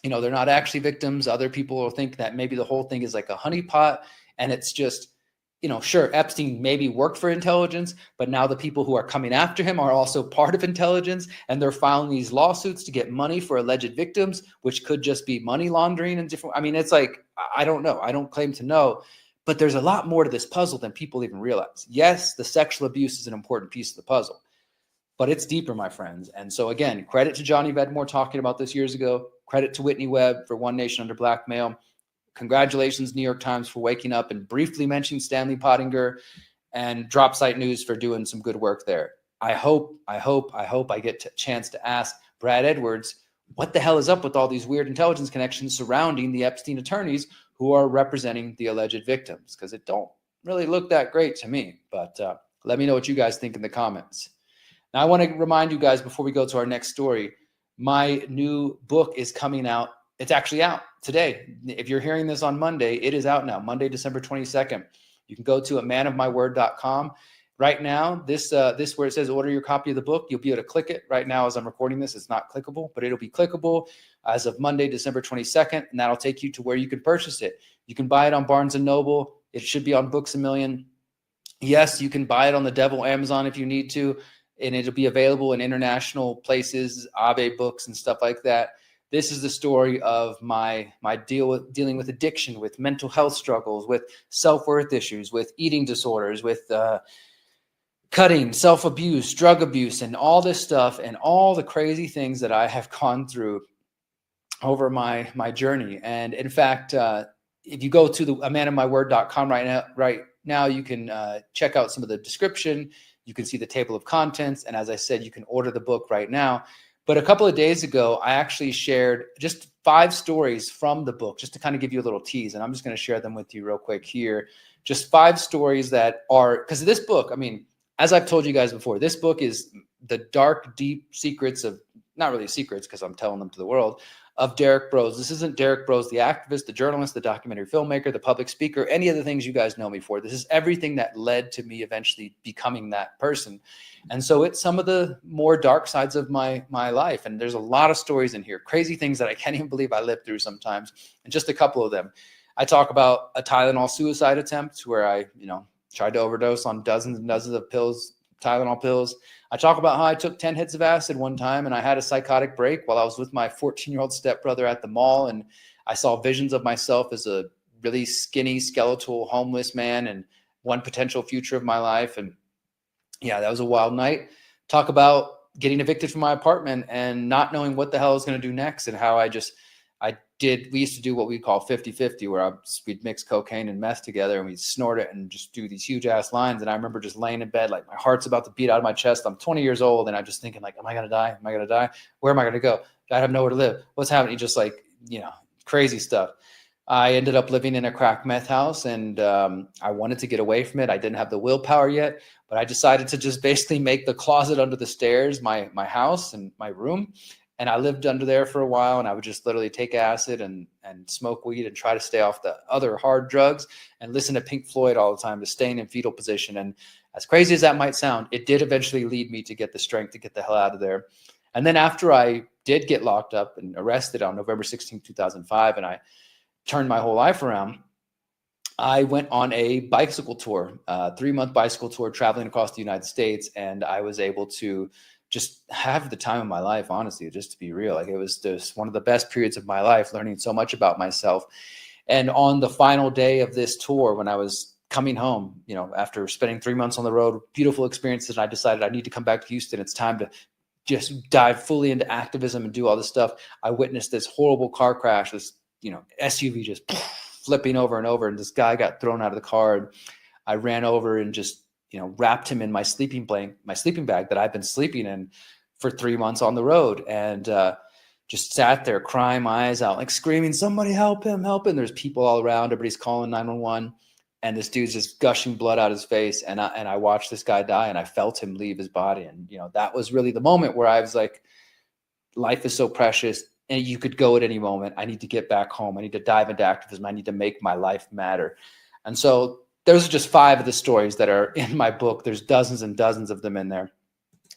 They're not actually victims. Other people will think that maybe the whole thing is like a honeypot, and it's just, sure, Epstein maybe worked for intelligence, but now the people who are coming after him are also part of intelligence, and they're filing these lawsuits to get money for alleged victims, which could just be money laundering and different. I mean, it's like, I don't know. I don't claim to know. But there's a lot more to this puzzle than people even realize. Yes, the sexual abuse is an important piece of the puzzle, but it's deeper, my friends. And so again, credit to Johnny Vedmore talking about this years ago. Credit to Whitney Webb for One Nation Under Blackmail. Congratulations, New York Times, for waking up and briefly mentioning Stanley Pottinger, and Dropsite News for doing some good work there. I hope I get a chance to ask Brad Edwards, what the hell is up with all these weird intelligence connections surrounding the Epstein attorneys who are representing the alleged victims, because it don't really look that great to me. But let me know what you guys think in the comments. Now, I want to remind you guys before we go to our next story, my new book is coming out. It's actually out today. If you're hearing this on Monday, it is out now, Monday, December 22nd. You can go to amanofmyword.com. Right now, this where it says order your copy of the book, you'll be able to click it. Right now, as I'm recording this, it's not clickable, but it'll be clickable as of Monday, December 22nd, and that'll take you to where you can purchase it. You can buy it on Barnes & Noble. It should be on Books A Million. Yes, you can buy it on the devil Amazon if you need to, and it'll be available in international places, Abe Books and stuff like that. This is the story of my dealing with addiction, with mental health struggles, with self-worth issues, with eating disorders, with cutting, self-abuse, drug abuse, and all this stuff, and all the crazy things that I have gone through over my journey. And in fact, if you go to the amanofmyword.com right now, you can check out some of the description. You can see the table of contents. And as I said, you can order the book right now. But a couple of days ago, I actually shared just 5 stories from the book, just to kind of give you a little tease. And I'm just going to share them with you real quick here. Just 5 stories that are, because this book, I mean, as I've told you guys before, this book is the dark, deep secrets of, not really secrets because I'm telling them to the world, of Derrick Broze. This isn't Derrick Broze, the activist, the journalist, the documentary filmmaker, the public speaker, any of the things you guys know me for. This is everything that led to me eventually becoming that person. And so it's some of the more dark sides of my life. And there's a lot of stories in here, crazy things that I can't even believe I lived through sometimes. And just a couple of them. I talk about a Tylenol suicide attempt where I, tried to overdose on dozens and dozens of pills, Tylenol pills. I talk about how I took 10 hits of acid one time and I had a psychotic break while I was with my 14-year-old stepbrother at the mall. And I saw visions of myself as a really skinny, skeletal, homeless man and one potential future of my life. And yeah, that was a wild night. Talk about getting evicted from my apartment and not knowing what the hell I was going to do next, and how we used to do what we call 50-50, where we'd mix cocaine and meth together and we'd snort it and just do these huge ass lines. And I remember just laying in bed, like my heart's about to beat out of my chest. I'm 20 years old and I'm just thinking like, am I going to die? Am I going to die? Where am I going to go? I have nowhere to live. What's happening? Just like, crazy stuff. I ended up living in a crack meth house, and I wanted to get away from it. I didn't have the willpower yet, but I decided to just basically make the closet under the stairs my house and my room. And I lived under there for a while, and I would just literally take acid and smoke weed and try to stay off the other hard drugs and listen to Pink Floyd all the time, to staying in fetal position. And as crazy as that might sound, it did eventually lead me to get the strength to get the hell out of there. And then after I did get locked up and arrested on November 16, 2005, and I turned my whole life around, I went on a bicycle tour, 3-month bicycle tour, traveling across the United States. And I was able to just have the time of my life, honestly, just to be real. Like, it was just one of the best periods of my life, learning so much about myself. And on the final day of this tour, when I was coming home, after spending 3 months on the road, beautiful experiences, and I decided I need to come back to Houston. It's time to just dive fully into activism and do all this stuff. I witnessed this horrible car crash, this, SUV just flipping over and over. And this guy got thrown out of the car. And I ran over and just, wrapped him in my sleeping bag that I've been sleeping in for 3 months on the road, and just sat there crying my eyes out, like screaming, somebody help him, help him. There's people all around, everybody's calling 911, and this dude's just gushing blood out his face. And I watched this guy die, and I felt him leave his body. And, that was really the moment where I was like, life is so precious and you could go at any moment. I need to get back home. I need to dive into activism. I need to make my life matter. And so those are just 5 of the stories that are in my book. There's dozens and dozens of them in there.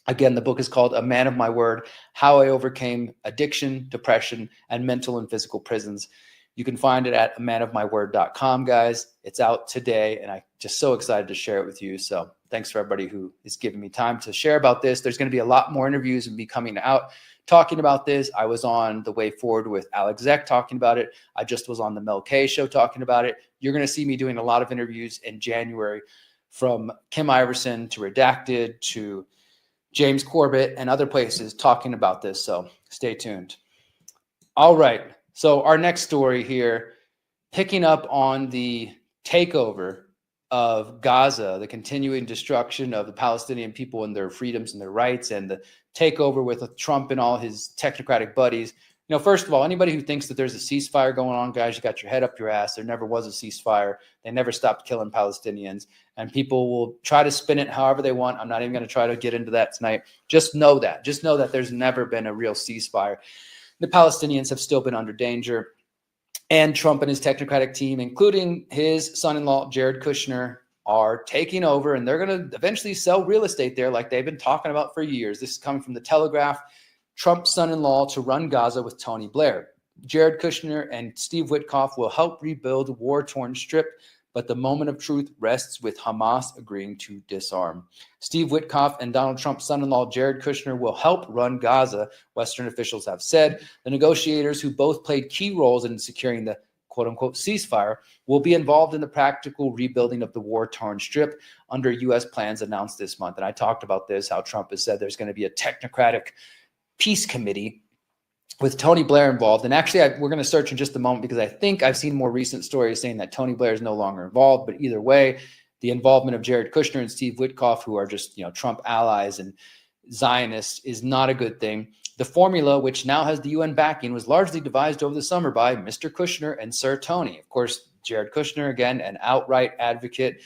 Again, the book is called A Man of My Word: How I Overcame Addiction, Depression, and Mental and Physical Prisons. You can find it at amanofmyword.com, guys. It's out today, and I'm just so excited to share it with you. So thanks for everybody who is giving me time to share about this. There's going to be a lot more interviews and me coming out talking about this. I was on The Way Forward with Alex Zek talking about it. I just was on the Mel K show talking about it. You're going to see me doing a lot of interviews in January, from Kim Iverson to Redacted to James Corbett and other places, talking about this. So stay tuned. All right. So our next story here, picking up on the takeover of Gaza, the continuing destruction of the Palestinian people and their freedoms and their rights, and the takeover with Trump and all his technocratic buddies. First of all, anybody who thinks that there's a ceasefire going on, guys, you got your head up your ass. There never was a ceasefire. They never stopped killing Palestinians, and people will try to spin it however they want. I'm not even going to try to get into that tonight. Just know that there's never been a real ceasefire. The Palestinians have still been under danger, and Trump and his technocratic team, including his son-in-law, Jared Kushner, are taking over, and they're going to eventually sell real estate there like they've been talking about for years. This is coming from the Telegraph. Trump's son-in-law to run Gaza with Tony Blair. Jared Kushner and Steve Witkoff will help rebuild the war-torn Strip, but the moment of truth rests with Hamas agreeing to disarm. Steve Witkoff and Donald Trump's son-in-law, Jared Kushner, will help run Gaza, Western officials have said. The negotiators, who both played key roles in securing the quote-unquote ceasefire, will be involved in the practical rebuilding of the war-torn strip under U.S. plans announced this month. And I talked about this, how Trump has said there's going to be a technocratic peace committee with Tony Blair involved. And actually, we're going to search in just a moment, because I think I've seen more recent stories saying that Tony Blair is no longer involved. But either way, the involvement of Jared Kushner and Steve Witkoff, who are just, Trump allies and Zionists, is not a good thing. The formula, which now has the UN backing, was largely devised over the summer by Mr. Kushner and Sir Tony. Of course, Jared Kushner, again, an outright advocate,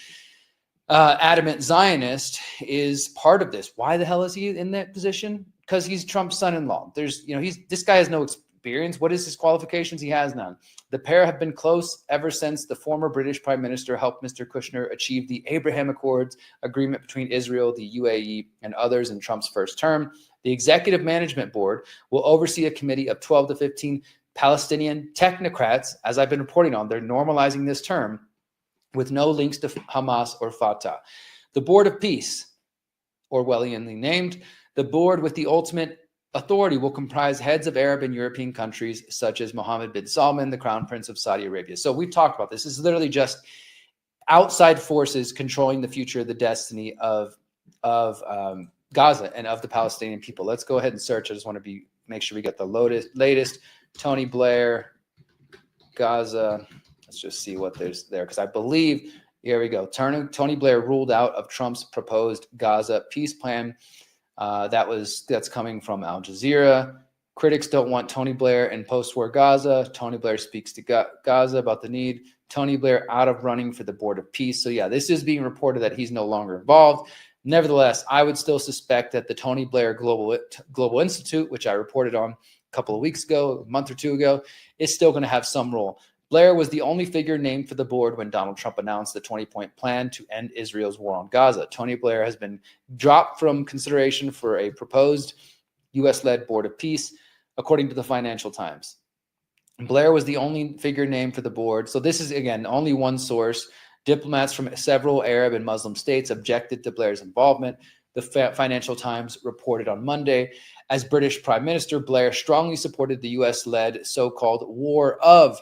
adamant Zionist, is part of this. Why the hell is he in that position? Because he's Trump's son-in-law. This guy has no experience. What is his qualifications? He has none. The pair have been close ever since the former British Prime Minister helped Mr. Kushner achieve the Abraham Accords agreement between Israel, the UAE, and others in Trump's first term. The Executive Management Board will oversee a committee of 12 to 15 Palestinian technocrats. As I've been reporting on, they're normalizing this term, with no links to Hamas or Fatah. The Board of Peace, Orwellianly named, the board with the ultimate authority will comprise heads of Arab and European countries, such as Mohammed bin Salman, the Crown Prince of Saudi Arabia. So we've talked about this. This is literally just outside forces controlling the future, the destiny of Gaza and of the Palestinian people. Let's go ahead and search. I just want to make sure we get the latest Tony Blair, Gaza. Let's just see what there's there, because I believe, here we go. Tony Blair ruled out of Trump's proposed Gaza peace plan. That's coming from Al Jazeera. Critics don't want Tony Blair in post-war Gaza. Tony Blair speaks to Gaza about the need. Tony Blair out of running for the Board of Peace. So yeah, this is being reported that he's no longer involved. Nevertheless, I would still suspect that the Tony Blair Global Institute, which I reported on a couple of weeks ago, a month or two ago, is still going to have some role. Blair was the only figure named for the board when Donald Trump announced the 20-point plan to end Israel's war on Gaza. Tony Blair has been dropped from consideration for a proposed U.S.-led Board of Peace, according to the Financial Times. Blair was the only figure named for the board. So this is, again, only one source. Diplomats from several Arab and Muslim states objected to Blair's involvement. The Financial Times reported on Monday, as British Prime Minister, Blair strongly supported the U.S.-led so-called war of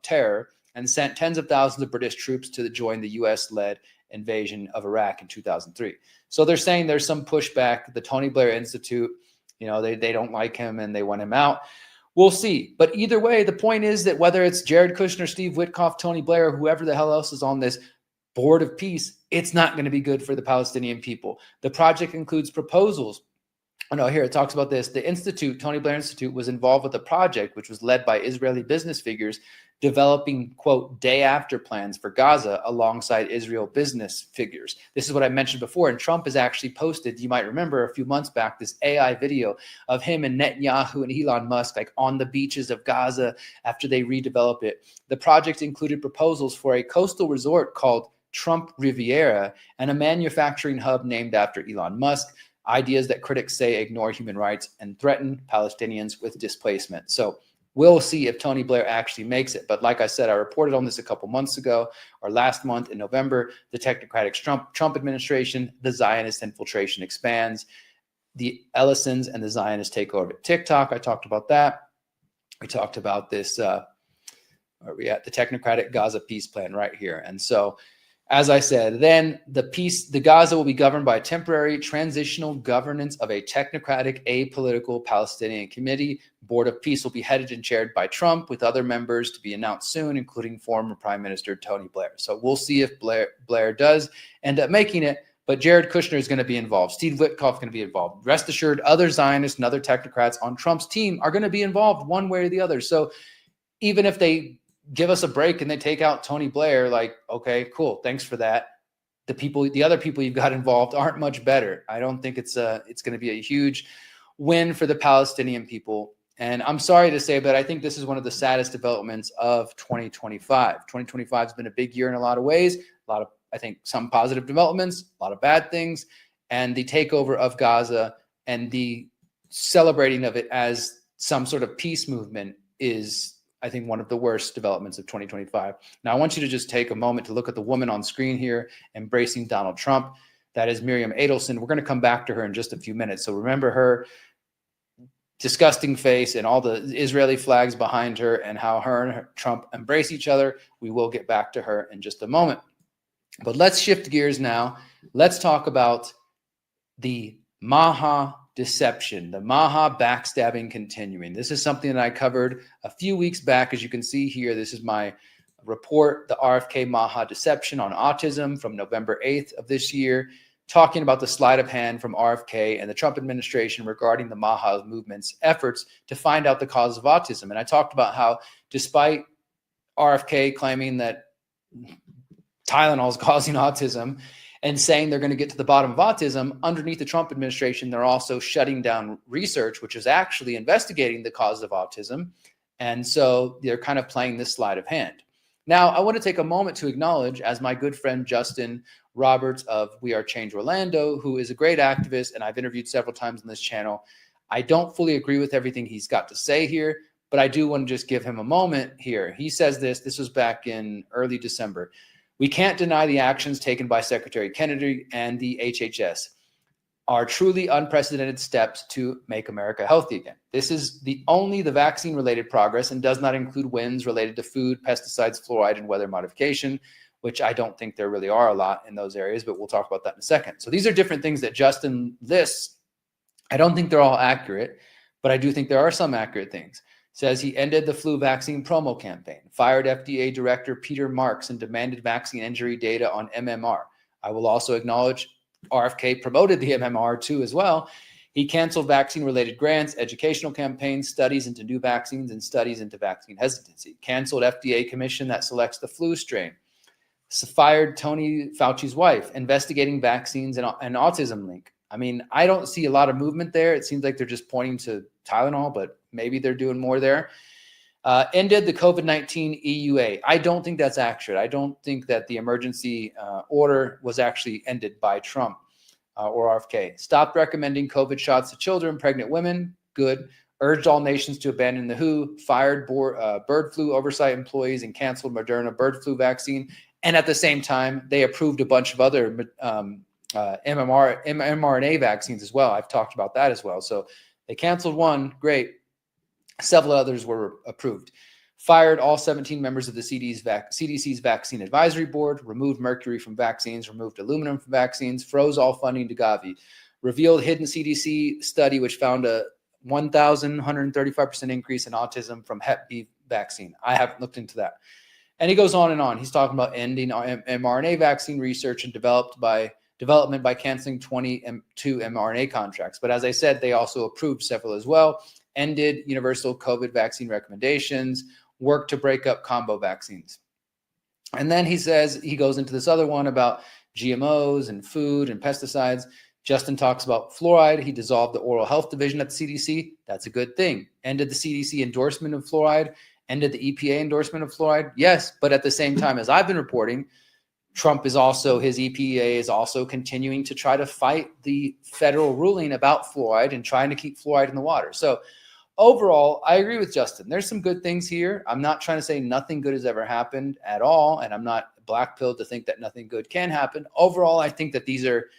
terror, and sent tens of thousands of British troops to join the U.S.-led invasion of Iraq in 2003. So they're saying there's some pushback. The Tony Blair Institute, they don't like him and they want him out. We'll see. But either way, the point is that whether it's Jared Kushner, Steve Witkoff, Tony Blair, or whoever the hell else is on this Board of Peace, it's not going to be good for the Palestinian people. The project includes proposals. Oh no, here it talks about this. The Institute, Tony Blair Institute, was involved with a project which was led by Israeli business figures developing, quote, day after plans for Gaza alongside Israel business figures. This is what I mentioned before. And Trump has actually posted, you might remember a few months back, this AI video of him and Netanyahu and Elon Musk like on the beaches of Gaza after they redevelop it. The project included proposals for a coastal resort called Trump Riviera and a manufacturing hub named after Elon Musk. Ideas that critics say ignore human rights and threaten Palestinians with displacement. So we'll see if Tony Blair actually makes it. But like I said, I reported on this a couple months ago, or last month in November. The Technocratic Trump administration, the Zionist infiltration expands. The Adelsons and the Zionists take over TikTok. I talked about that. We talked about this, where are we at? The Technocratic Gaza peace plan right here. And so, as I said, then the Gaza will be governed by a temporary transitional governance of a technocratic, apolitical Palestinian committee. Board of Peace will be headed and chaired by Trump, with other members to be announced soon, including former Prime Minister Tony Blair. So we'll see if Blair does end up making it, but Jared Kushner is going to be involved. Steve Witkoff is going to be involved. Rest assured, other Zionists and other technocrats on Trump's team are going to be involved one way or the other. So even if they give us a break and they take out Tony Blair, like, okay, cool, thanks for that. The other people you've got involved aren't much better. I don't think it's going to be a huge win for the Palestinian people. And I'm sorry to say, but I think this is one of the saddest developments of 2025. 2025 has been a big year in a lot of ways. A lot of, I think, some positive developments, a lot of bad things, and the takeover of Gaza and the celebrating of it as some sort of peace movement is, I think, one of the worst developments of 2025. Now, I want you to just take a moment to look at the woman on screen here embracing Donald Trump. That is Miriam Adelson. We're going to come back to her in just a few minutes. So remember her disgusting face and all the Israeli flags behind her and how her and Trump embrace each other. We will get back to her in just a moment. But let's shift gears now. Let's talk about the MAHA deception, the MAHA backstabbing continuing. This is something that I covered a few weeks back. As you can see here, this is my report, the RFK MAHA deception on autism from November 8th of this year, talking about the sleight of hand from RFK and the Trump administration regarding the MAHA movement's efforts to find out the cause of autism. And I talked about how, despite RFK claiming that Tylenol is causing autism and saying they're going to get to the bottom of autism, underneath the Trump administration, they're also shutting down research, which is actually investigating the cause of autism. And so they're kind of playing this sleight of hand. Now, I want to take a moment to acknowledge, as my good friend Justin Roberts of We Are Change Orlando, who is a great activist, and I've interviewed several times on this channel. I don't fully agree with everything he's got to say here, but I do want to just give him a moment here. He says this was back in early December. We can't deny the actions taken by Secretary Kennedy and the HHS are truly unprecedented steps to make America healthy again. This is only the vaccine-related progress and does not include wins related to food, pesticides, fluoride, and weather modification, which I don't think there really are a lot in those areas, but we'll talk about that in a second. So these are different things that Justin lists. I don't think they're all accurate, but I do think there are some accurate things. Says he ended the flu vaccine promo campaign, fired FDA Director Peter Marks, and demanded vaccine injury data on MMR. I will also acknowledge RFK promoted the MMR too as well. He canceled vaccine-related grants, educational campaigns, studies into new vaccines, and studies into vaccine hesitancy. Canceled FDA commission that selects the flu strain. Fired Tony Fauci's wife, investigating vaccines and autism link. I mean, I don't see a lot of movement there. It seems like they're just pointing to Tylenol, but maybe they're doing more there. Ended the COVID-19 EUA. I don't think that's accurate. I don't think that the emergency order was actually ended by Trump or RFK. Stopped recommending COVID shots to children, pregnant women. Good. Urged all nations to abandon the WHO. Fired bird flu oversight employees and canceled Moderna bird flu vaccine. And at the same time, they approved a bunch of other mRNA vaccines as well. I've talked about that as well. So they canceled one. Great. Several others were approved. Fired all 17 members of the CDC's Vaccine Advisory Board, removed mercury from vaccines, removed aluminum from vaccines, froze all funding to Gavi, revealed hidden CDC study which found a 1,135% increase in autism from Hep B vaccine. I haven't looked into that. And he goes on and on. He's talking about ending mRNA vaccine research and development by canceling 22 mRNA contracts. But as I said, they also approved several as well. Ended universal COVID vaccine recommendations, worked to break up combo vaccines. And then he says, he goes into this other one about GMOs and food and pesticides. Justin talks about fluoride. He dissolved the oral health division at the CDC. That's a good thing. Ended the CDC endorsement of fluoride. Ended the EPA endorsement of fluoride. Yes, but at the same time, as I've been reporting, his EPA is also continuing to try to fight the federal ruling about fluoride and trying to keep fluoride in the water. So overall, I agree with Justin. There's some good things here. I'm not trying to say nothing good has ever happened at all, and I'm not black-pilled to think that nothing good can happen. Overall, I think that these are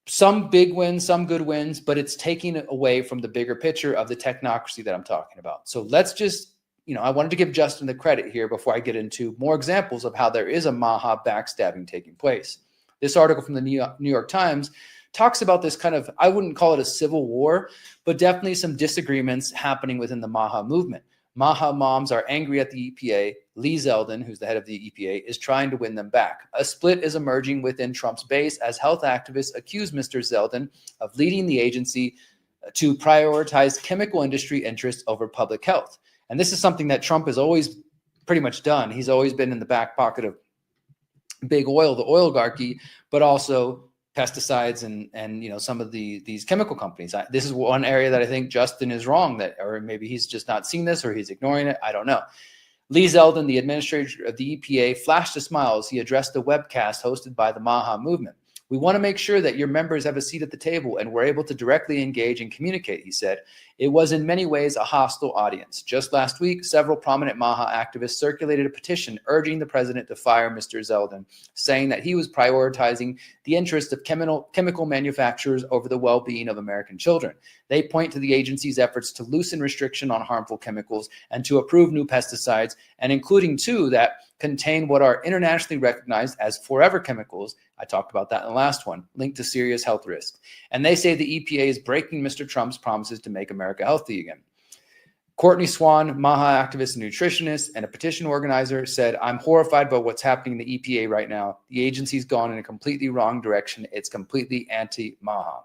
some big wins, some good wins, but it's taking away from the bigger picture of the technocracy that I'm talking about. So let's just, I wanted to give Justin the credit here before I get into more examples of how there is a MAHA backstabbing taking place. This article from the New York Times talks about this kind of, I wouldn't call it a civil war, but definitely some disagreements happening within the MAHA movement. MAHA moms are angry at the EPA. Lee Zeldin, who's the head of the EPA, is trying to win them back. A split is emerging within Trump's base as health activists accuse Mr. Zeldin of leading the agency to prioritize chemical industry interests over public health. And this is something that Trump has always pretty much done. He's always been in the back pocket of big oil, the oligarchy, but also pesticides and some of these chemical companies. This is one area that I think Justin is wrong, or maybe he's just not seen this or he's ignoring it. I don't know. Lee Zeldin, the administrator of the EPA, flashed a smile as he addressed the webcast hosted by the MAHA movement. We want to make sure that your members have a seat at the table and we're able to directly engage and communicate, he said. It was in many ways a hostile audience. Just last week, several prominent MAHA activists circulated a petition urging the president to fire Mr. Zeldin, saying that he was prioritizing the interest of chemical manufacturers over the well-being of American children. They point to the agency's efforts to loosen restriction on harmful chemicals and to approve new pesticides, and including two that contain what are internationally recognized as forever chemicals. I talked about that in the last one, linked to serious health risks. And they say the EPA is breaking Mr. Trump's promises to make America healthy again. Courtney Swan, MAHA activist and nutritionist and a petition organizer, said, "I'm horrified by what's happening in the EPA right now. The agency's gone in a completely wrong direction. It's completely anti-MAHA."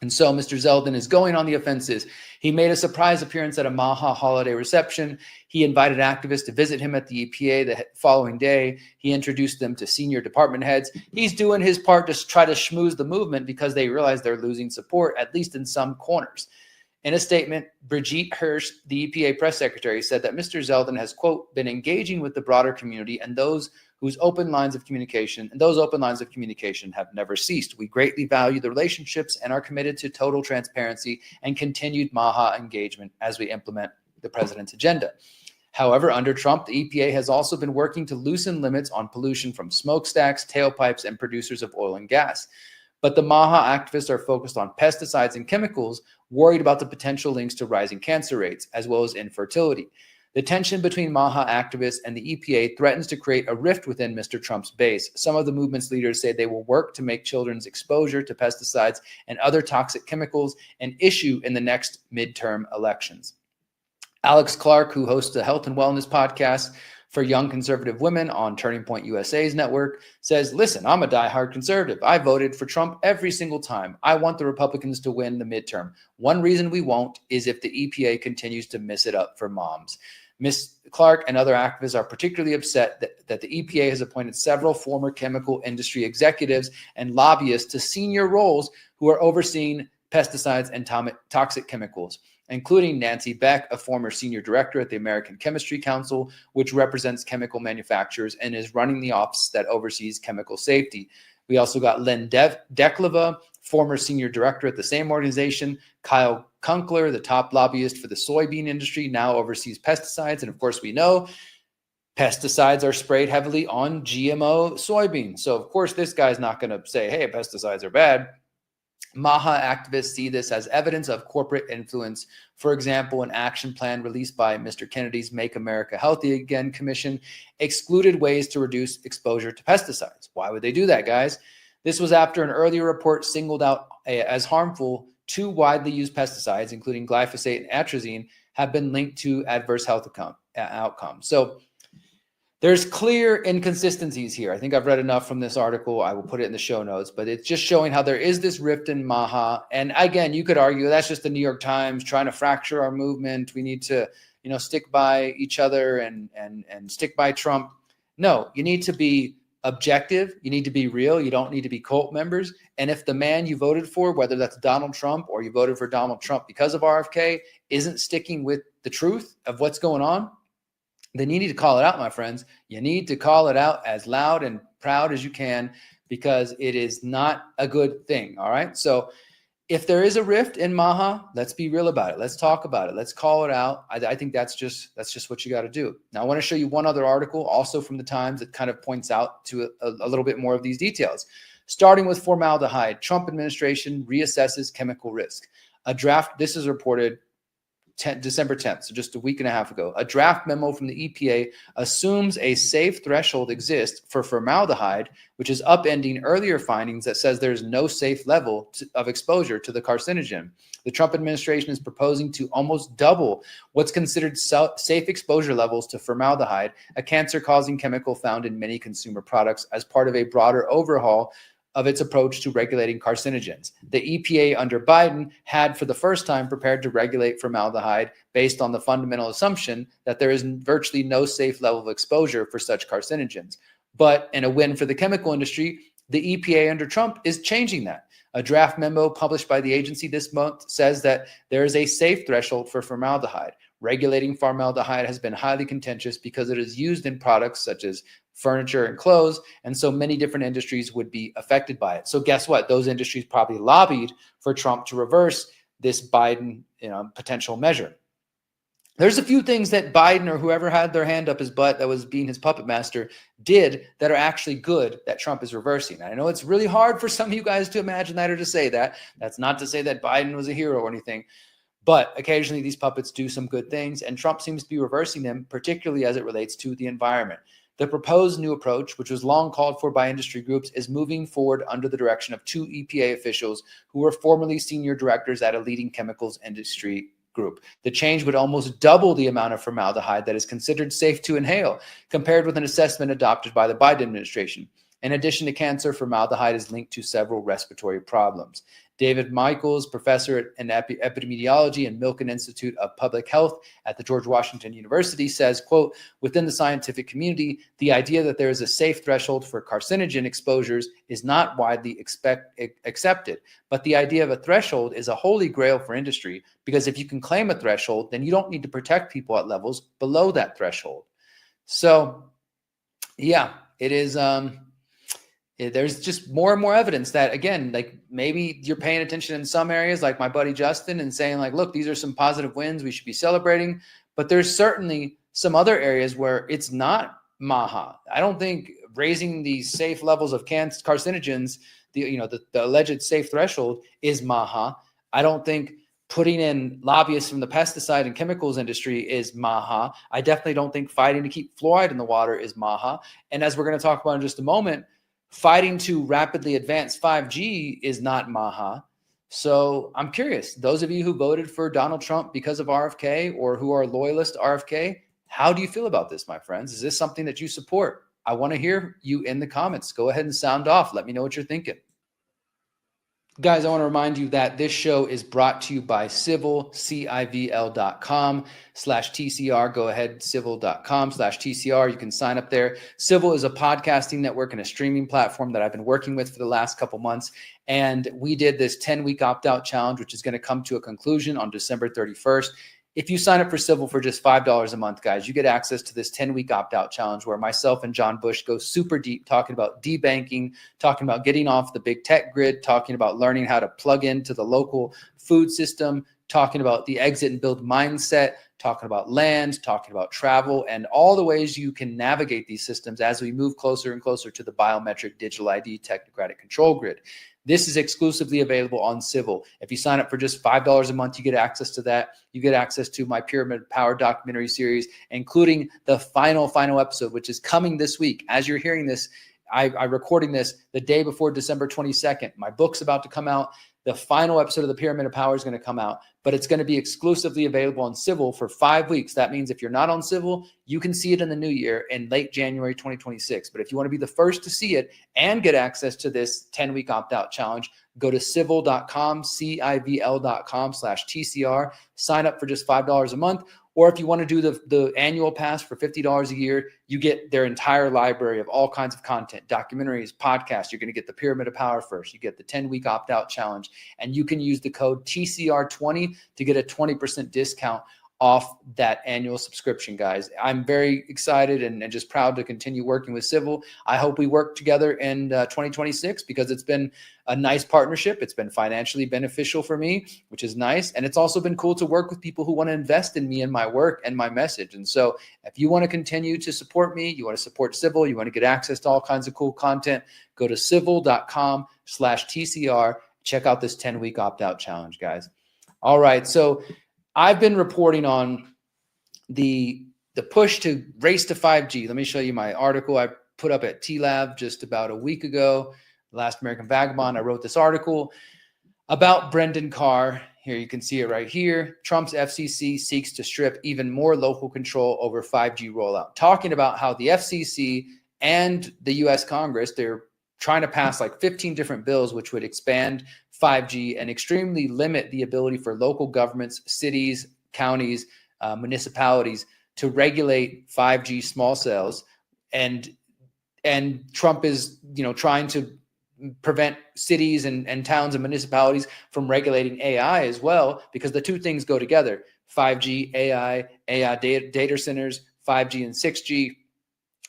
And so Mr. Zeldin is going on the offenses. He made a surprise appearance at a MAHA holiday reception. He invited activists to visit him at the EPA the following day. He introduced them to senior department heads. He's doing his part to try to schmooze the movement because they realize they're losing support, at least in some corners. In a statement, Brigitte Hirsch, the EPA press secretary, said that Mr. Zeldin has, quote, been engaging with the broader community and those open lines of communication have never ceased. We greatly value the relationships and are committed to total transparency and continued MAHA engagement as we implement the president's agenda. However, under Trump, the EPA has also been working to loosen limits on pollution from smokestacks, tailpipes, and producers of oil and gas. But the MAHA activists are focused on pesticides and chemicals, worried about the potential links to rising cancer rates, as well as infertility. The tension between MAHA activists and the EPA threatens to create a rift within Mr. Trump's base. Some of the movement's leaders say they will work to make children's exposure to pesticides and other toxic chemicals an issue in the next midterm elections. Alex Clark, who hosts a health and wellness podcast for young conservative women on Turning Point USA's network, says, "Listen, I'm a diehard conservative. I voted for Trump every single time. I want the Republicans to win the midterm. One reason we won't is if the EPA continues to miss it up for moms." Ms. Clark and other activists are particularly upset that the EPA has appointed several former chemical industry executives and lobbyists to senior roles who are overseeing pesticides and toxic chemicals, including Nancy Beck, a former senior director at the American Chemistry Council, which represents chemical manufacturers and is running the office that oversees chemical safety. We also got Len Dekleva, former senior director at the same organization. Kyle Kunkler, the top lobbyist for the soybean industry, now oversees pesticides. And of course, we know pesticides are sprayed heavily on GMO soybeans. So of course, this guy's not going to say, hey, pesticides are bad. MAHA activists see this as evidence of corporate influence. For example, an action plan released by Mr. Kennedy's Make America Healthy Again Commission excluded ways to reduce exposure to pesticides. Why would they do that, guys? This was after an earlier report singled out as harmful two widely used pesticides, including glyphosate and atrazine, have been linked to adverse health outcomes. So there's clear inconsistencies here. I think I've read enough from this article. I will put it in the show notes, but it's just showing how there is this rift in MAHA. And again, you could argue that's just the New York Times trying to fracture our movement. We need to, stick by each other and stick by Trump. No, you need to be objective. You need to be real. You don't need to be cult members. And if the man you voted for, whether that's Donald Trump or you voted for Donald Trump because of RFK, isn't sticking with the truth of what's going on, then you need to call it out, my friends. You need to call it out as loud and proud as you can, because it is not a good thing. All right. So if there is a rift in MAHA, let's be real about it. Let's talk about it. Let's call it out. I think that's just what you got to do. Now, I want to show you one other article also from the Times that kind of points out to a little bit more of these details. Starting with formaldehyde, Trump administration reassesses chemical risk. A draft, this is reported December 10th, so just a week and a half ago. A draft memo from the EPA assumes a safe threshold exists for formaldehyde, which is upending earlier findings that says there's no safe level of exposure to the carcinogen. The Trump administration is proposing to almost double what's considered safe exposure levels to formaldehyde, a cancer-causing chemical found in many consumer products, as part of a broader overhaul of its approach to regulating carcinogens. The EPA under Biden had for the first time prepared to regulate formaldehyde based on the fundamental assumption that there is virtually no safe level of exposure for such carcinogens. But in a win for the chemical industry, the EPA under Trump is changing that. A draft memo published by the agency this month says that there is a safe threshold for formaldehyde. Regulating formaldehyde has been highly contentious because it is used in products such as furniture and clothes, and so many different industries would be affected by it. So guess what? Those industries probably lobbied for Trump to reverse this Biden potential measure. There's a few things that Biden or whoever had their hand up his butt that was being his puppet master did that are actually good that Trump is reversing. And I know it's really hard for some of you guys to imagine that or to say that. That's not to say that Biden was a hero or anything. But occasionally these puppets do some good things, and Trump seems to be reversing them, particularly as it relates to the environment. The proposed new approach, which was long called for by industry groups, is moving forward under the direction of 2 EPA officials who were formerly senior directors at a leading chemicals industry group. The change would almost double the amount of formaldehyde that is considered safe to inhale, compared with an assessment adopted by the Biden administration. In addition to cancer, formaldehyde is linked to several respiratory problems. David Michaels, professor in epidemiology and Milken Institute of Public Health at the George Washington University, says, quote, within the scientific community, the idea that there is a safe threshold for carcinogen exposures is not widely accepted. But the idea of a threshold is a holy grail for industry, because if you can claim a threshold, then you don't need to protect people at levels below that threshold. So, yeah, it is... there's just more and more evidence that, again, like maybe you're paying attention in some areas, like my buddy Justin, and saying like, look, these are some positive wins we should be celebrating. But there's certainly some other areas where it's not MAHA. I don't think raising the safe levels of carcinogens, the alleged safe threshold, is MAHA. I don't think putting in lobbyists from the pesticide and chemicals industry is MAHA. I definitely don't think fighting to keep fluoride in the water is MAHA. And as we're going to talk about in just a moment, fighting to rapidly advance 5G is not MAHA. So I'm curious, those of you who voted for Donald Trump because of RFK or who are loyalist to RFK, how do you feel about this, my friends? Is this something that you support? I want to hear you in the comments. Go ahead and sound off. Let me know what you're thinking. Guys, I want to remind you that this show is brought to you by Civil, civl.com/TCR. Go ahead, civil.com/TCR. You can sign up there. Civil is a podcasting network and a streaming platform that I've been working with for the last couple months. And we did this 10-week opt-out challenge, which is going to come to a conclusion on December 31st. If you sign up for Civil for just $5 a month, guys, you get access to this 10-week opt-out challenge where myself and John Bush go super deep, talking about debanking, talking about getting off the big tech grid, talking about learning how to plug into the local food system, talking about the exit and build mindset, talking about land, talking about travel, and all the ways you can navigate these systems as we move closer and closer to the biometric digital ID technocratic control grid. This is exclusively available on Civil. If you sign up for just $5 a month, you get access to that. You get access to my Pyramid of Power documentary series, including the final episode, which is coming this week. As you're hearing this, I'm recording this the day before December 22nd. My book's about to come out. The final episode of the Pyramid of Power is going to come out, but it's going to be exclusively available on Civil for 5 weeks. That means if you're not on Civil, you can see it in the new year in late January 2026. But if you want to be the first to see it and get access to this 10-week opt-out challenge, go to civil.com, civl.com/TCR, sign up for just $5 a month. Or if you want to do the annual pass for $50 a year, you get their entire library of all kinds of content, documentaries, podcasts. You're going to get the Pyramid of Power first. You get the 10-week opt-out challenge. And you can use the code TCR20 to get a 20% discount off that annual subscription, guys. I'm very excited and just proud to continue working with Civil. I hope we work together in 2026 because it's been a nice partnership. It's been financially beneficial for me, which is nice. And it's also been cool to work with people who want to invest in me and my work and my message. And so if you want to continue to support me, you want to support Civil, you want to get access to all kinds of cool content, go to civil.com/TCR. Check out this 10-week opt-out challenge, guys. All right. So I've been reporting on the push to race to 5G. Let me show you my article I put up at TLAV just about a week ago. Last American Vagabond. I wrote this article about Brendan Carr. Here you can see it right here. Trump's FCC seeks to strip even more local control over 5G rollout. Talking about how the FCC and the U.S. Congress, they're trying to pass like 15 different bills which would expand 5G and extremely limit the ability for local governments, cities, counties, municipalities to regulate 5G small cells. And Trump is, trying to prevent cities and towns and municipalities from regulating AI as well, because the two things go together. 5G, AI data centers, 5G and 6G.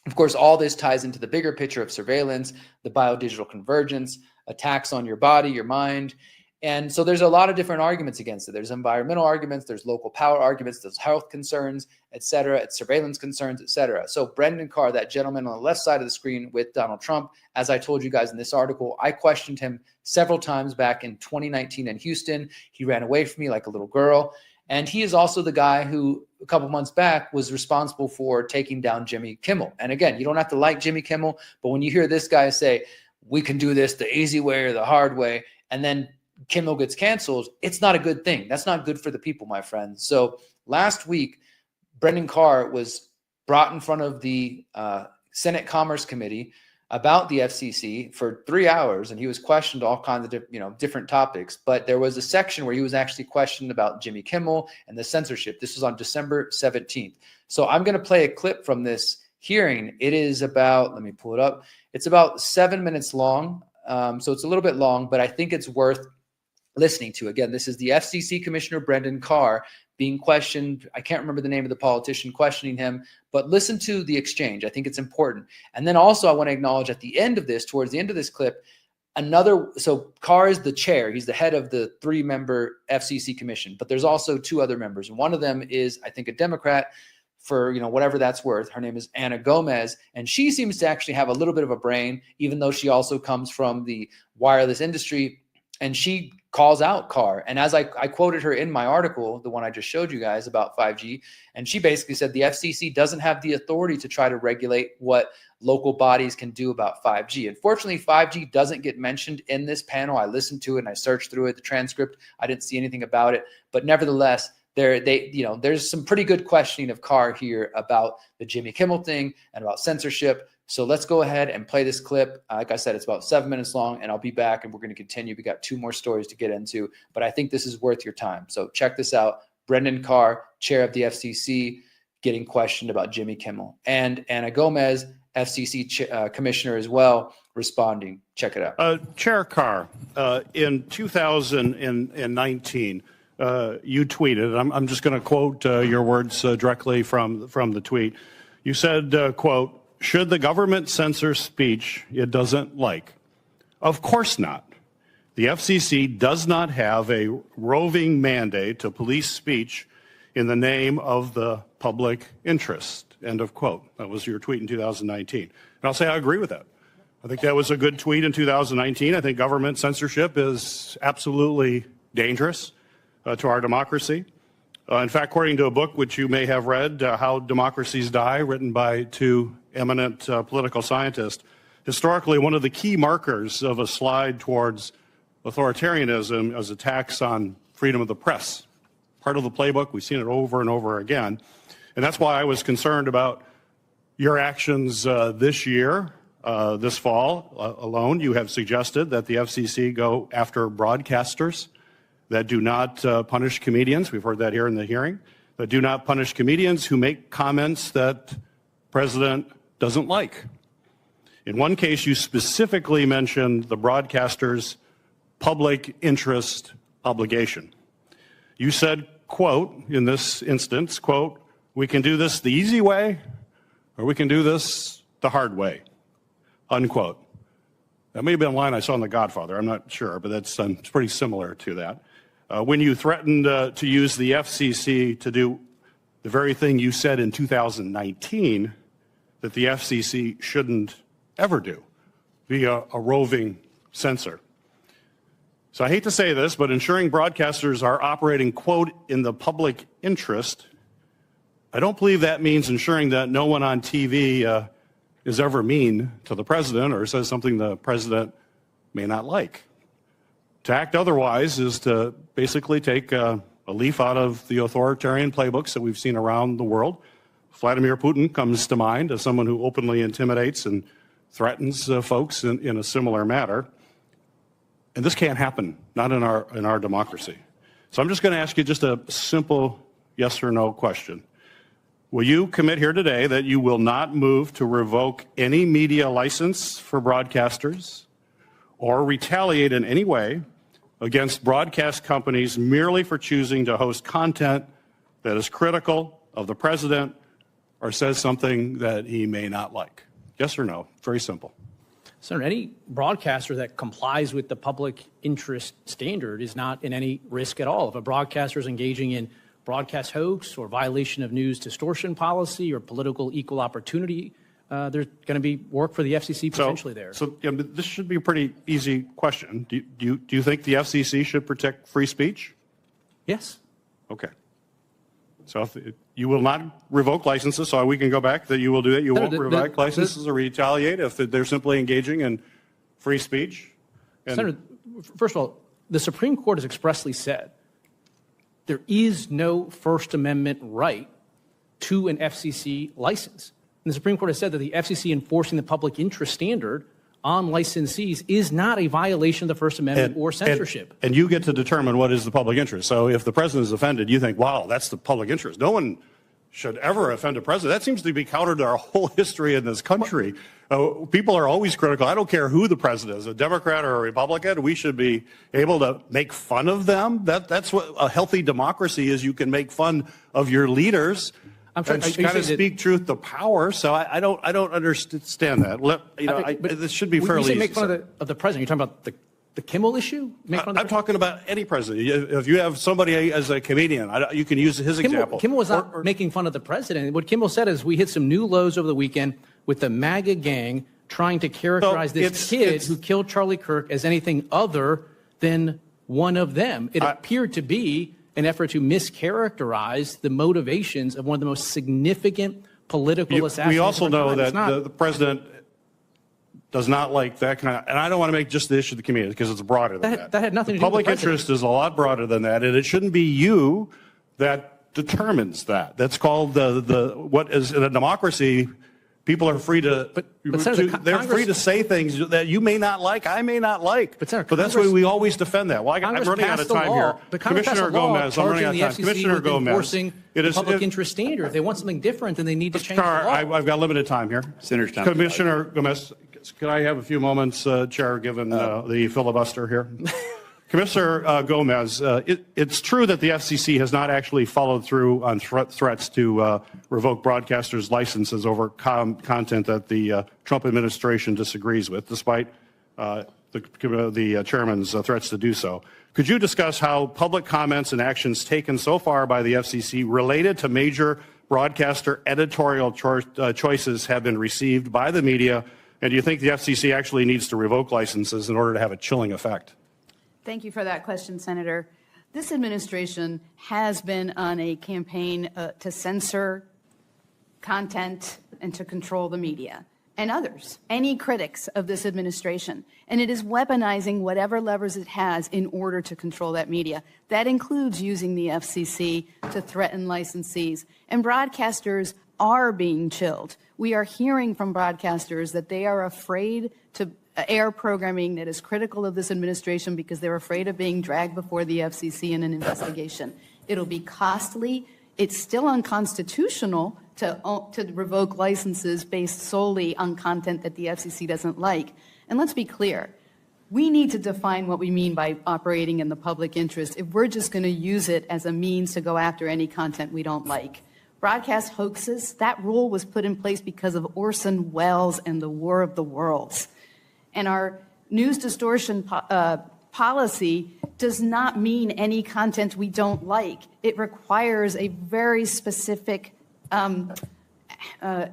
Of course, all this ties into the bigger picture of surveillance, the biodigital convergence, attacks on your body, your mind. And so there's a lot of different arguments against it. There's environmental arguments, there's local power arguments, there's health concerns, et cetera, it's surveillance concerns, et cetera. So Brendan Carr, that gentleman on the left side of the screen with Donald Trump, as I told you guys in this article, I questioned him several times back in 2019 in Houston. He ran away from me like a little girl. And he is also the guy who a couple months back was responsible for taking down Jimmy Kimmel. And again, you don't have to like Jimmy Kimmel, but when you hear this guy say, we can do this the easy way or the hard way, and then Kimmel gets canceled, it's not a good thing. That's not good for the people, my friends. So last week, Brendan Carr was brought in front of the Senate Commerce Committee about the FCC for 3 hours, and he was questioned all kinds of different topics. But there was a section where he was actually questioned about Jimmy Kimmel and the censorship. This was on December 17th. So I'm going to play a clip from this hearing. It is about, let me pull it up. It's about 7 minutes long. So it's a little bit long, but I think it's worth listening to. Again, this is the FCC Commissioner Brendan Carr being questioned. I can't remember the name of the politician questioning him, but listen to the exchange. I think it's important. And then also I want to acknowledge at the end of this, towards the end of this clip, so Carr is the chair. He's the head of the 3-member FCC commission, but there's also 2 other members. And one of them is, I think, a Democrat for, whatever that's worth. Her name is Ana Gomez, and she seems to actually have a little bit of a brain, even though she also comes from the wireless industry. And she calls out Carr. And as I quoted her in my article, the one I just showed you guys about 5G, and she basically said the FCC doesn't have the authority to try to regulate what local bodies can do about 5G. Unfortunately, 5G doesn't get mentioned in this panel. I listened to it and I searched through it, the transcript. I didn't see anything about it. But nevertheless, there's some pretty good questioning of Carr here about the Jimmy Kimmel thing and about censorship. So let's go ahead and play this clip. Like I said, it's about 7 minutes long, and I'll be back and we're going to continue. We got 2 more stories to get into, but I think this is worth your time. So check this out. Brendan Carr, chair of the FCC, getting questioned about Jimmy Kimmel, and Ana Gomez, FCC commissioner as well, responding. Check it out. Chair Carr, in 2019, you tweeted, I'm just going to quote your words directly from the tweet. You said, quote, "Should the government censor speech it doesn't like? Of course not. The FCC does not have a roving mandate to police speech in the name of the public interest." End of quote. That was your tweet in 2019. And I'll say I agree with that. I think that was a good tweet in 2019. I think government censorship is absolutely dangerous to our democracy. In fact, according to a book which you may have read, How Democracies Die, written by 2 eminent political scientists, historically one of the key markers of a slide towards authoritarianism is attacks on freedom of the press. Part of the playbook, we've seen it over and over again. And that's why I was concerned about your actions this year, this fall alone. You have suggested that the FCC go after broadcasters that do not punish comedians. We've heard that here in the hearing. That do not punish comedians who make comments that the president doesn't like. In one case, you specifically mentioned the broadcaster's public interest obligation. You said, quote, in this instance, quote, "We can do this the easy way, or we can do this the hard way," unquote. That may have been a line I saw in The Godfather. I'm not sure, but that's it's pretty similar to that. When you threatened to use the FCC to do the very thing you said in 2019 that the FCC shouldn't ever do, be a roving censor. So I hate to say this, but ensuring broadcasters are operating, quote, in the public interest, I don't believe that means ensuring that no one on TV is ever mean to the president or says something the president may not like. To act otherwise is to basically take a leaf out of the authoritarian playbooks that we've seen around the world. Vladimir Putin comes to mind as someone who openly intimidates and threatens folks in a similar manner. And this can't happen, not in our democracy. So I'm just going to ask you just a simple yes or no question. Will you commit here today that you will not move to revoke any media license for broadcasters or retaliate in any way against broadcast companies merely for choosing to host content that is critical of the president or says something that he may not like? Yes or no? Very simple. Senator, any broadcaster that complies with the public interest standard is not in any risk at all. If a broadcaster is engaging in broadcast hoax or violation of news distortion policy or political equal opportunity, there's going to be work for the FCC potentially there. So this should be a pretty easy question. Do you think the FCC should protect free speech? Yes. Okay. So if you will not revoke licenses, so we can go back that you will do that. You won't revoke licenses or retaliate if they're simply engaging in free speech. And Senator, first of all, the Supreme Court has expressly said there is no First Amendment right to an FCC license. And the Supreme Court has said that the FCC enforcing the public interest standard on licensees is not a violation of the First Amendment or censorship. And you get to determine what is the public interest. So if the president is offended, you think, wow, that's the public interest. No one should ever offend a president. That seems to be counter to our whole history in this country. People are always critical. I don't care who the president is, a Democrat or a Republican. We should be able to make fun of them. That's what a healthy democracy is. You can make fun of your leaders. I'm trying to kind of speak truth to power. So I don't understand that. This should be fairly easy. Make fun of the president. You're talking about the Kimmel issue? I'm talking about any president. If you have somebody as a comedian, you can use his example. Kimmel was not making fun of the president. What Kimmel said is we hit some new lows over the weekend with the MAGA gang trying to characterize this kid who killed Charlie Kirk as anything other than one of them. It appeared to be an effort to mischaracterize the motivations of one of the most significant political assassins. We also know that the president does not like that kind of, and I don't want to make just the issue of the community because it's broader than that. That had nothing to do with the public interest is a lot broader than that, and it shouldn't be you that determines that. That's called what is in a democracy. People are free to, they're free to say things that you may not like, I may not like. But that's why we always defend that. Well, I'm running out of time here. Commissioner Gomez, I'm running out of time. Commissioner Gomez, enforcing the public interest standard. If they want something different, then they need to change the law. I've got limited time here. Senator Thompson. Commissioner Gomez, could I have a few moments, Chair, given the filibuster here? Commissioner Gomez, it's true that the FCC has not actually followed through on threats to revoke broadcasters' licenses over content that the Trump administration disagrees with, despite the chairman's threats to do so. Could you discuss how public comments and actions taken so far by the FCC related to major broadcaster editorial choices have been received by the media, and do you think the FCC actually needs to revoke licenses in order to have a chilling effect? Thank you for that question, Senator. This administration has been on a campaign to censor content and to control the media and others, any critics of this administration. And it is weaponizing whatever levers it has in order to control that media. That includes using the FCC to threaten licensees. And broadcasters are being chilled. We are hearing from broadcasters that they are afraid to air programming that is critical of this administration because they're afraid of being dragged before the FCC in an investigation. It'll be costly. It's still unconstitutional to revoke licenses based solely on content that the FCC doesn't like. And let's be clear, we need to define what we mean by operating in the public interest if we're just going to use it as a means to go after any content we don't like. Broadcast hoaxes, that rule was put in place because of Orson Welles and the War of the Worlds. And our news distortion policy does not mean any content we don't like. It requires a very specific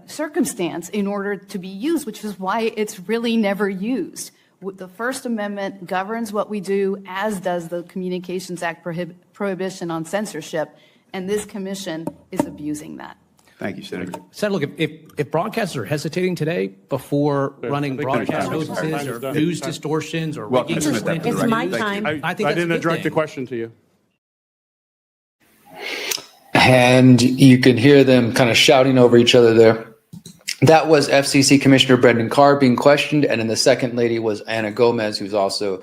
circumstance in order to be used, which is why it's really never used. The First Amendment governs what we do, as does the Communications Act prohibition on censorship, and this commission is abusing that. Thank you, Senator. Senator, look, if broadcasters are hesitating today before running broadcast hoaxes or news distortions or rigging it's my time. I think I didn't direct the question to you. And you can hear them kind of shouting over each other there. That was FCC Commissioner Brendan Carr being questioned, and then the second lady was Ana Gomez, who's also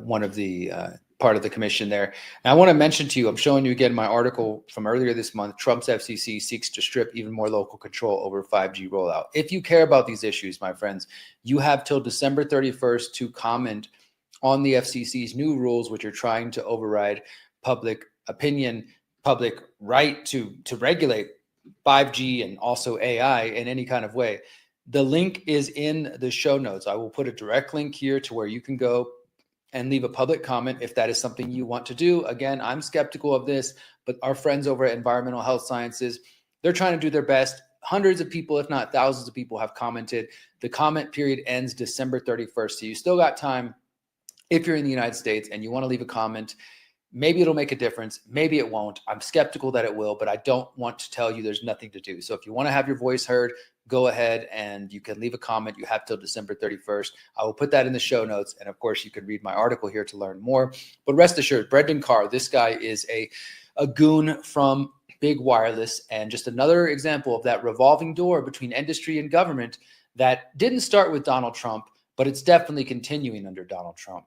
one of the part of the commission there. And I want to mention to you, I'm showing you again my article from earlier this month, Trump's FCC seeks to strip even more local control over 5G rollout. If you care about these issues, my friends, you have till December 31st to comment on the FCC's new rules, which are trying to override public opinion, public right to regulate 5G and also AI in any kind of way. The link is in the show notes. I will put a direct link here to where you can go and leave a public comment if that is something you want to do. Again, I'm skeptical of this, but our friends over at Environmental Health Sciences, they're trying to do their best. Hundreds of people, if not thousands of people, have commented. The comment period ends December 31st. So you still got time if you're in the United States and you want to leave a comment. Maybe it'll make a difference. Maybe it won't. I'm skeptical that it will, but I don't want to tell you there's nothing to do. So if you want to have your voice heard, go ahead and you can leave a comment. You have till December 31st. I will put that in the show notes. And of course, you can read my article here to learn more. But rest assured, Brendan Carr, this guy is a goon from Big Wireless, and just another example of that revolving door between industry and government that didn't start with Donald Trump, but it's definitely continuing under Donald Trump.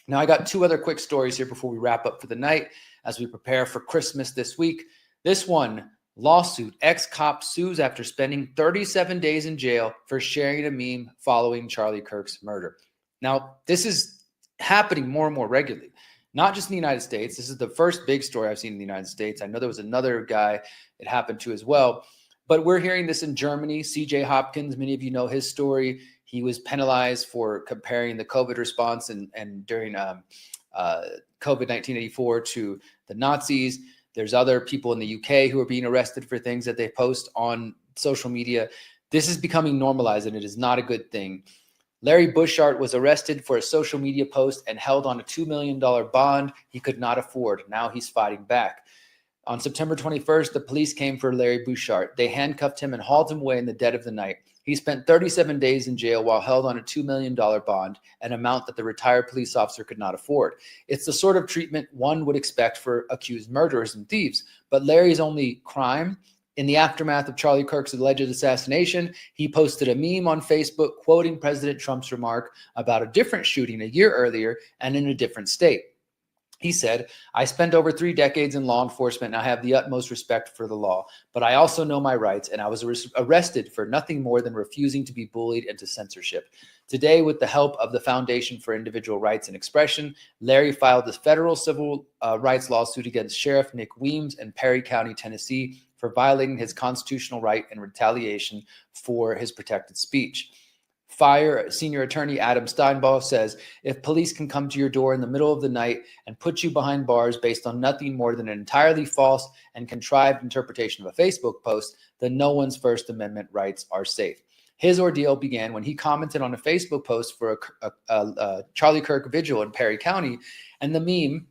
Now, I got two other quick stories here before we wrap up for the night as we prepare for Christmas this week. This one, lawsuit. Ex-cop sues after spending 37 days in jail for sharing a meme following Charlie Kirk's murder. Now, this is happening more and more regularly, not just in the United States. This is the first big story I've seen in the United States. I know there was another guy it happened to as well, but we're hearing this in Germany. CJ Hopkins, many of you know his story. He was penalized for comparing the COVID response and during COVID 1984 to the Nazis. There's other people in the UK who are being arrested for things that they post on social media. This is becoming normalized, and it is not a good thing. Larry Bushart was arrested for a social media post and held on a $2 million bond he could not afford. Now he's fighting back. On September 21st, the police came for Larry Bushart. They handcuffed him and hauled him away in the dead of the night. He spent 37 days in jail while held on a $2 million bond, an amount that the retired police officer could not afford. It's the sort of treatment one would expect for accused murderers and thieves. But Larry's only crime, in the aftermath of Charlie Kirk's alleged assassination, he posted a meme on Facebook quoting President Trump's remark about a different shooting a year earlier and in a different state. He said, "I spent over 3 decades in law enforcement and I have the utmost respect for the law, but I also know my rights, and I was arrested for nothing more than refusing to be bullied into censorship. Today, with the help of the Foundation for Individual Rights and Expression, Larry filed a federal civil rights lawsuit against Sheriff Nick Weems in Perry County, Tennessee, for violating his constitutional right in retaliation for his protected speech." Fire senior attorney Adam Steinbaugh says, "If police can come to your door in the middle of the night and put you behind bars based on nothing more than an entirely false and contrived interpretation of a Facebook post, then no one's First Amendment rights are safe." His ordeal began when he commented on a Facebook post for a Charlie Kirk vigil in Perry County, and the meme,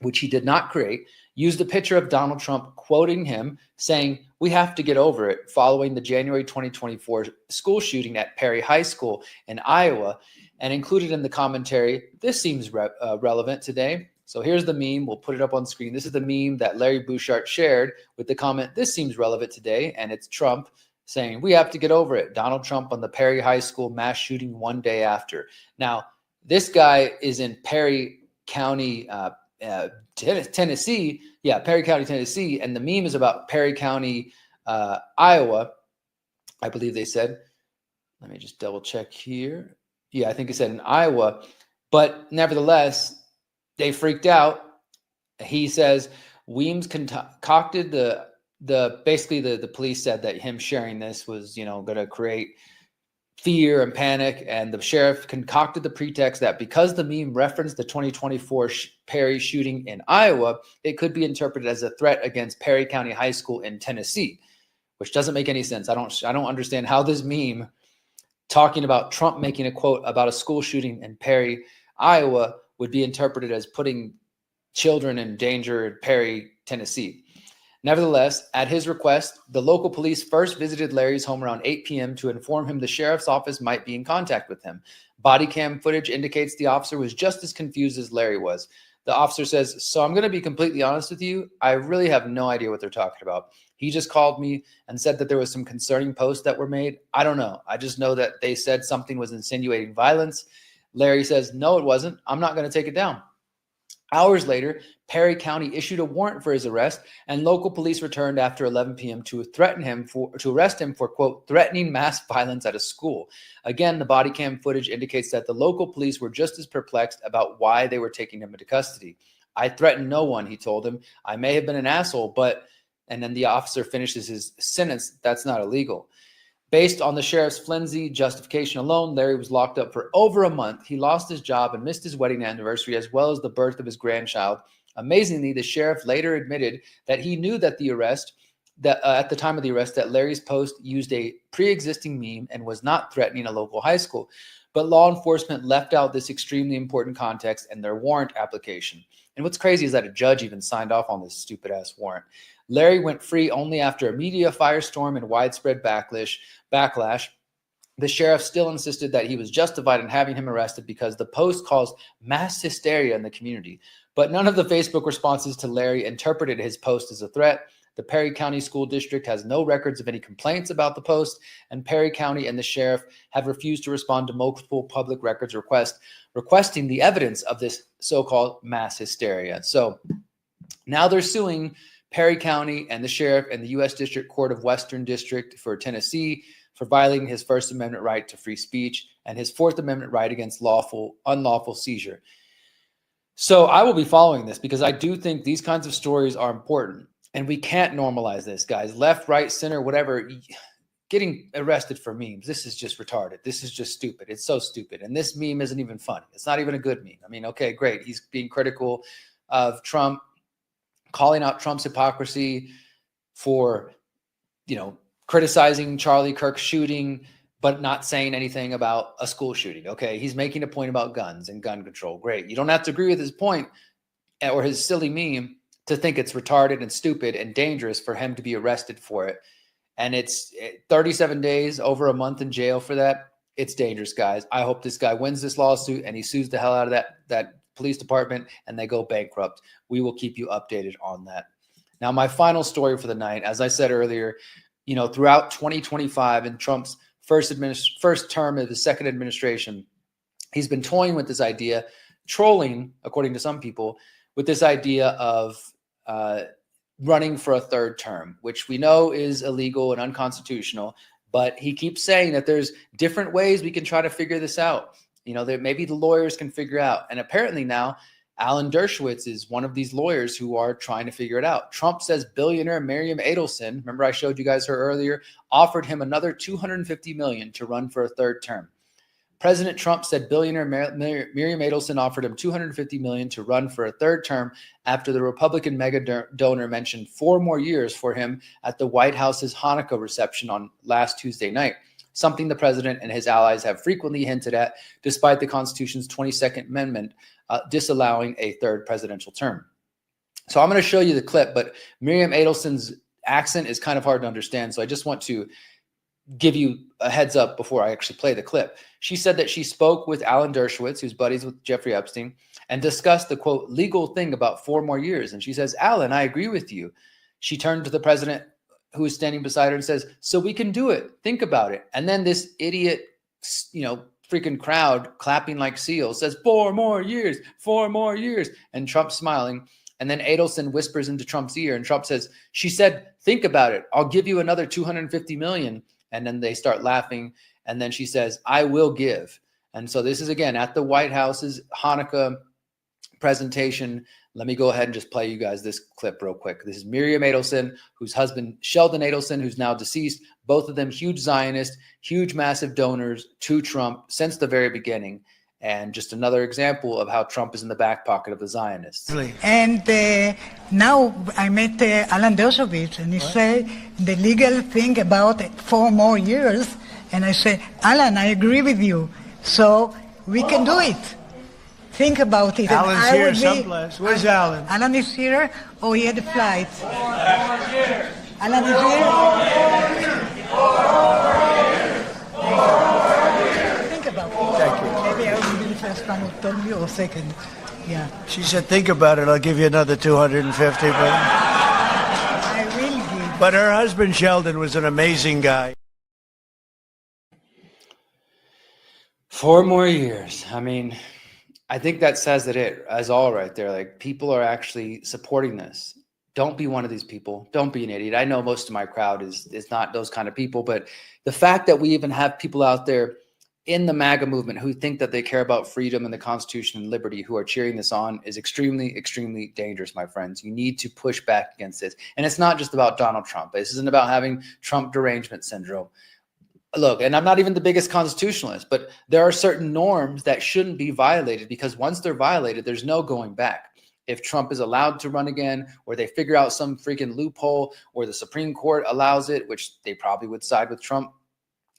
which he did not create, used a picture of Donald Trump quoting him, saying, "We have to get over it," following the January 2024 school shooting at Perry High School in Iowa, and included in the commentary, "This seems relevant today." So here's the meme. We'll put it up on screen. This is the meme that Larry Bushart shared with the comment, "This seems relevant today," and it's Trump saying, "We have to get over it." Donald Trump on the Perry High School mass shooting one day after. Now, this guy is in Perry County, Tennessee. Yeah, Perry County, Tennessee. And the meme is about Perry County, Iowa, I believe they said. Let me just double check here. Yeah, I think it said in Iowa. But nevertheless, they freaked out. He says Weems concocted basically the police said that him sharing this was, going to create fear and panic, and the sheriff concocted the pretext that because the meme referenced the 2024 Perry shooting in Iowa, it could be interpreted as a threat against Perry County High School in Tennessee, which doesn't make any sense. I don't understand how this meme talking about Trump making a quote about a school shooting in Perry, Iowa would be interpreted as putting children in danger in Perry, Tennessee. Nevertheless, at his request, the local police first visited Larry's home around 8 p.m. to inform him the sheriff's office might be in contact with him. Body cam footage indicates the officer was just as confused as Larry was. The officer says, "So I'm going to be completely honest with you. I really have no idea what they're talking about. He just called me and said that there was some concerning posts that were made. I don't know. I just know that they said something was insinuating violence." Larry says, "No, it wasn't. I'm not going to take it down." Hours later, Perry County issued a warrant for his arrest, and local police returned after 11 p.m. to arrest him for, quote, threatening mass violence at a school. Again, the body cam footage indicates that the local police were just as perplexed about why they were taking him into custody. "I threatened no one," he told him. "I may have been an asshole, but," and then the officer finishes his sentence, "That's not illegal." Based on the sheriff's flimsy justification alone, Larry was locked up for over a month. He lost his job and missed his wedding anniversary as well as the birth of his grandchild. Amazingly, the sheriff later admitted that he knew that at the time of the arrest, that Larry's post used a pre-existing meme and was not threatening a local high school. But law enforcement left out this extremely important context in their warrant application. And what's crazy is that a judge even signed off on this stupid-ass warrant. Larry went free only after a media firestorm and widespread backlash. The sheriff still insisted that he was justified in having him arrested because the post caused mass hysteria in the community. But none of the Facebook responses to Larry interpreted his post as a threat. The Perry County School District has no records of any complaints about the post, and Perry County and the sheriff have refused to respond to multiple public records requesting the evidence of this so-called mass hysteria. So now they're suing Perry County and the sheriff and the U.S. District Court of Western District for Tennessee for violating his First Amendment right to free speech and his Fourth Amendment right against unlawful seizure. So I will be following this because I do think these kinds of stories are important, and we can't normalize this, guys. Left, right, center, whatever. Getting arrested for memes, this is just retarded. This is just stupid. It's so stupid. And this meme isn't even funny. It's not even a good meme. I mean, okay, great. He's being critical of Trump, calling out Trump's hypocrisy for, criticizing Charlie Kirk's shooting, but not saying anything about a school shooting. Okay, he's making a point about guns and gun control. Great. You don't have to agree with his point or his silly meme to think it's retarded and stupid and dangerous for him to be arrested for it. And it's 37 days, over a month in jail for that. It's dangerous, guys. I hope this guy wins this lawsuit and he sues the hell out of that police department and they go bankrupt. We will keep you updated on that. Now, my final story for the night, as I said earlier, throughout 2025 in Trump's first term of his second administration, he's been toying with this idea, trolling, according to some people, with this idea of running for a third term, which we know is illegal and unconstitutional. But he keeps saying that there's different ways we can try to figure this out. That maybe the lawyers can figure out. And apparently now, Alan Dershowitz is one of these lawyers who are trying to figure it out. Trump says billionaire Miriam Adelson, remember I showed you guys her earlier, offered him another $250 million to run for a third term. President Trump said billionaire Miriam Adelson offered him $250 million to run for a third term after the Republican mega donor mentioned 4 more years for him at the White House's Hanukkah reception on last Tuesday night, something the president and his allies have frequently hinted at, despite the Constitution's 22nd Amendment disallowing a third presidential term. So I'm going to show you the clip, but Miriam Adelson's accent is kind of hard to understand, so I just want to give you a heads up before I actually play the clip. She said that she spoke with Alan Dershowitz, who's buddies with Jeffrey Epstein, and discussed the, quote, legal thing about 4 more years. And she says, Alan, I agree with you. She turned to the president who is standing beside her and says, so we can do it. Think about it. And then this idiot, freaking crowd clapping like seals says 4 more years, 4 more years. And Trump's smiling. And then Adelson whispers into Trump's ear and Trump says, she said, think about it. I'll give you another $250 million. And then they start laughing. And then she says, I will give. And so this is, again, at the White House's Hanukkah presentation. Let me go ahead and just play you guys this clip real quick. This is Miriam Adelson, whose husband, Sheldon Adelson, who's now deceased. Both of them huge Zionists, huge, massive donors to Trump since the very beginning. And just another example of how Trump is in the back pocket of the Zionists. And now I met Alan Dershowitz, and he said the legal thing about 4 more years. And I said, Alan, I agree with you. So we can do it. Think about it. Alan's here someplace. Where's Alan? Alan is here. Oh, he had a flight. Alan is here. Think about it. Thank you. Maybe I will be the first one who told me, or second. Yeah. She said, think about it. I'll give you another 250. I will give. But her husband, Sheldon, was an amazing guy. 4 more years. I mean, I think that says it as all right there. Like, people are actually supporting this. Don't be one of these people. Don't be an idiot. I know most of my crowd is not those kind of people, but the fact that we even have people out there in the MAGA movement who think that they care about freedom and the Constitution and liberty who are cheering this on is extremely, extremely dangerous, my friends. You need to push back against this. And it's not just about Donald Trump. This isn't about having Trump derangement syndrome. look, and I'm not even the biggest constitutionalist, but there are certain norms that shouldn't be violated, because once they're violated, there's no going back. If Trump is allowed to run again, or they figure out some freaking loophole, or the Supreme Court allows it, which they probably would side with Trump,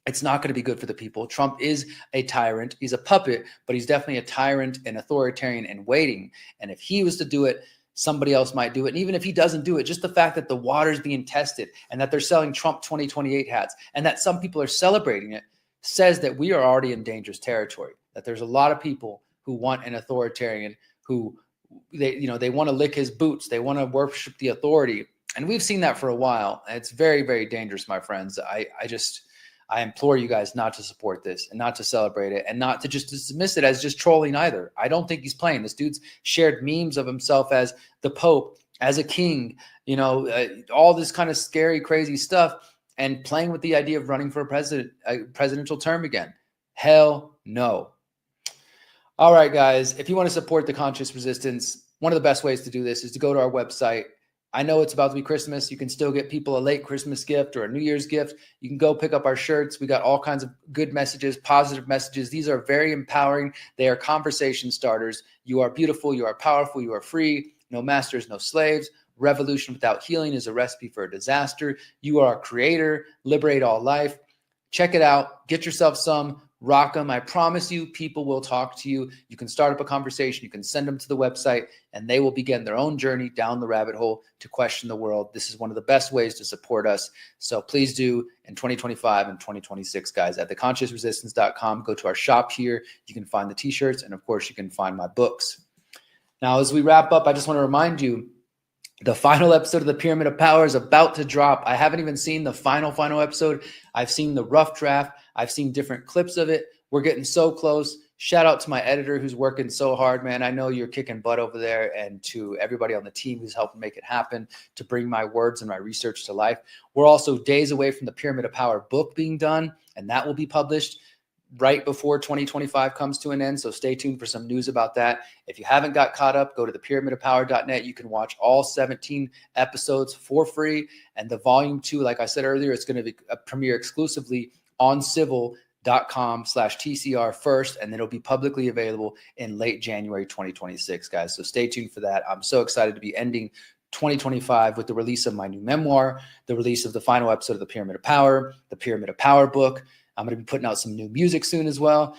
it's not going to be good for the people. Trump is a tyrant. He's a puppet, but he's definitely a tyrant and authoritarian in waiting. And if he was to do it, somebody else might do it. And even if he doesn't do it, just the fact that the water's being tested and that they're selling Trump 2028 hats and that some people are celebrating it says that we are already in dangerous territory, that there's a lot of people who want an authoritarian, who they want to lick his boots. They want to worship the authority. And we've seen that for a while. And it's very, very dangerous, my friends. I implore you guys not to support this and not to celebrate it and not to just dismiss it as just trolling either. I don't think he's playing. This dude's shared memes of himself as the Pope, as a king, all this kind of scary, crazy stuff, and playing with the idea of running for a presidential term again. Hell no. All right, guys, if you want to support the Conscious Resistance, one of the best ways to do this is to go to our website. I know it's about to be Christmas. You can still get people a late Christmas gift or a New Year's gift. You can go pick up our shirts. We got all kinds of good messages, positive messages. These are very empowering. They are conversation starters. You are beautiful. You are powerful. You are free. No masters, no slaves. Revolution without healing is a recipe for a disaster. You are a creator. Liberate all life. Check it out. Get yourself some. Rock them. I promise you, people will talk to you. You can start up a conversation. You can send them to the website, and they will begin their own journey down the rabbit hole to question the world. This is one of the best ways to support us. So please do in 2025 and 2026, guys, at theconsciousresistance.com. Go to our shop here. You can find the t-shirts, and of course, you can find my books. Now, as we wrap up, I just want to remind you, the final episode of the Pyramid of Power is about to drop. I haven't even seen the final episode. I've seen the rough draft. I've seen different clips of it. We're getting so close. Shout out to my editor who's working so hard, man. I know you're kicking butt over there, and to everybody on the team who's helping make it happen, to bring my words and my research to life. We're also days away from the Pyramid of Power book being done, and that will be published right before 2025 comes to an end. So stay tuned for some news about that. If you haven't got caught up, go to thepyramidofpower.net. You can watch all 17 episodes for free. And the volume 2, like I said earlier, it's going to be premiere exclusively on civil.com/TCR first, and then it'll be publicly available in late January 2026, guys. So stay tuned for that. I'm so excited to be ending 2025 with the release of my new memoir, the release of the final episode of the Pyramid of Power, the Pyramid of Power book. I'm going to be putting out some new music soon as well.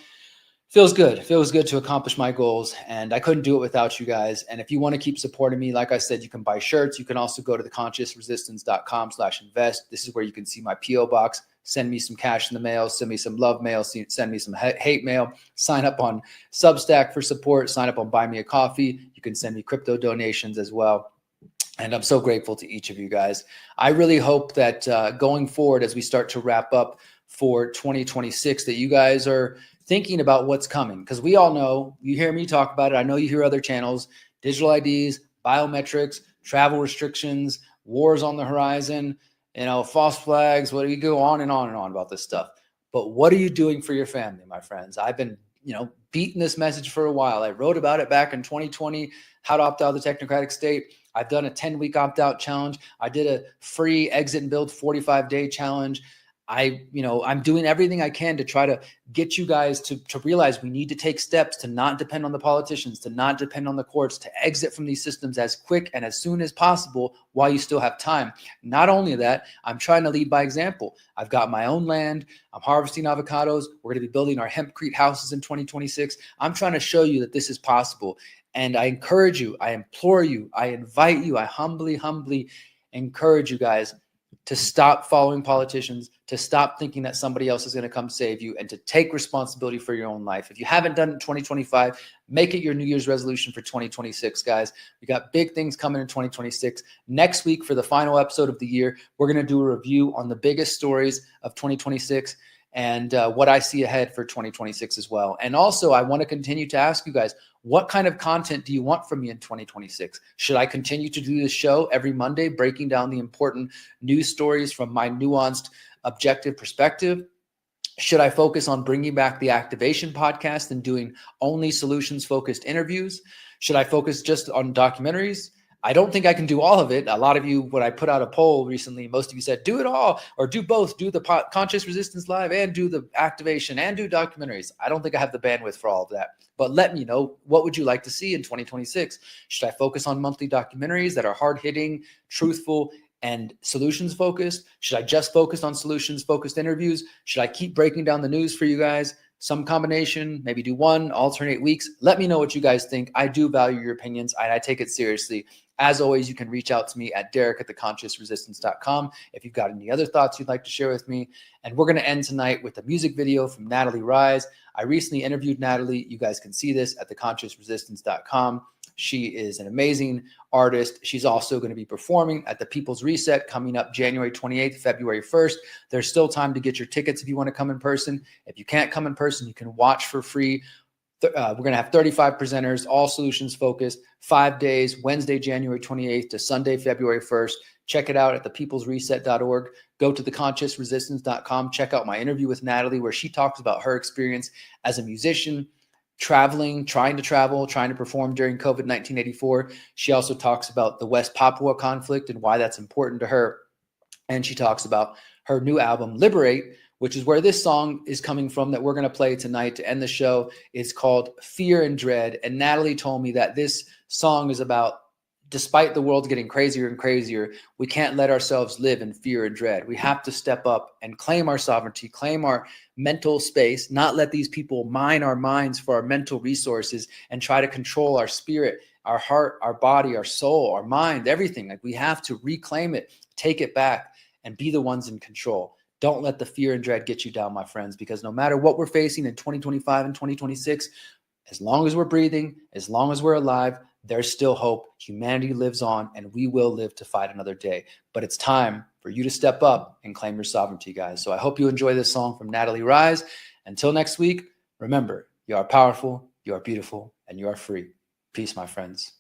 Feels good. Feels good to accomplish my goals, and I couldn't do it without you guys. And if you want to keep supporting me, like I said, you can buy shirts. You can also go to theconsciousresistance.com/invest. This is where you can see my P.O. box. Send me some cash in the mail. Send me some love mail. Send me some hate mail. Sign up on Substack for support. Sign up on Buy Me a Coffee. You can send me crypto donations as well. And I'm so grateful to each of you guys. I really hope that going forward, as we start to wrap up for 2026, that you guys are thinking about what's coming, because we all know, you hear me talk about it. I know you hear other channels, digital IDs, biometrics, travel restrictions, wars on the horizon, false flags. What do you go on and on and on about this stuff? But what are you doing for your family, my friends? I've been, beating this message for a while. I wrote about it back in 2020, how to opt out of the technocratic state. I've done a 10-week opt-out challenge. I did a free exit and build 45-day challenge. I'm doing everything I can to try to get you guys to realize we need to take steps to not depend on the politicians, to not depend on the courts, to exit from these systems as quick and as soon as possible while you still have time. Not only that, I'm trying to lead by example. I've got my own land. I'm harvesting avocados. We're going to be building our hempcrete houses in 2026. I'm trying to show you that this is possible. And I encourage you, I implore you, I invite you, I humbly encourage you guys to stop following politicians, to stop thinking that somebody else is going to come save you, and to take responsibility for your own life. If you haven't done it in 2025, make it your New Year's resolution for 2026, guys. We got big things coming in 2026. Next week, for the final episode of the year, we're going to do a review on the biggest stories of 2026 and what I see ahead for 2026 as well. And also, I want to continue to ask you guys, what kind of content do you want from me in 2026? Should I continue to do this show every Monday, breaking down the important news stories from my nuanced, objective perspective? Should I focus on bringing back the Activation podcast and doing only solutions-focused interviews? Should I focus just on documentaries? I don't think I can do all of it. A lot of you, when I put out a poll recently, most of you said, do it all or do both, do the Conscious Resistance Live and do the activation and do documentaries. I don't think I have the bandwidth for all of that, but let me know, what would you like to see in 2026? Should I focus on monthly documentaries that are hard hitting, truthful, and solutions focused? Should I just focus on solutions focused interviews? Should I keep breaking down the news for you guys? Some combination, maybe do one, alternate weeks. Let me know what you guys think. I do value your opinions and I take it seriously. As always, you can reach out to me at derrick@theconsciousresistance.com if you've got any other thoughts you'd like to share with me. And we're going to end tonight with a music video from Nattali Rize. I recently interviewed Nattali. You guys can see this at theconsciousresistance.com. She is an amazing artist. She's also going to be performing at the People's Reset coming up January 28th, February 1st. There's still time to get your tickets if you want to come in person. If you can't come in person, you can watch for free. We're going to have 35 presenters, all solutions focused, 5 days, Wednesday, January 28th to Sunday, February 1st. Check it out at thepeoplesreset.org. Go to theconsciousresistance.com. Check out my interview with Nattali, where she talks about her experience as a musician, traveling, trying to perform during COVID-19 84. She also talks about the West Papua conflict and why that's important to her. And she talks about her new album, Liberate, which is where this song is coming from that we're going to play tonight to end the show. It's called Fear and Dread. And Nattali told me that this song is about, despite the world getting crazier and crazier, we can't let ourselves live in fear and dread. We have to step up and claim our sovereignty, claim our mental space, not let these people mine our minds for our mental resources and try to control our spirit, our heart, our body, our soul, our mind, everything. Like, we have to reclaim it, take it back, and be the ones in control. Don't let the fear and dread get you down, my friends, because no matter what we're facing in 2025 and 2026, as long as we're breathing, as long as we're alive, there's still hope. Humanity lives on, and we will live to fight another day. But it's time for you to step up and claim your sovereignty, guys. So I hope you enjoy this song from Nattali Rize. Until next week, remember, you are powerful, you are beautiful, and you are free. Peace, my friends.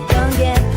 Don't get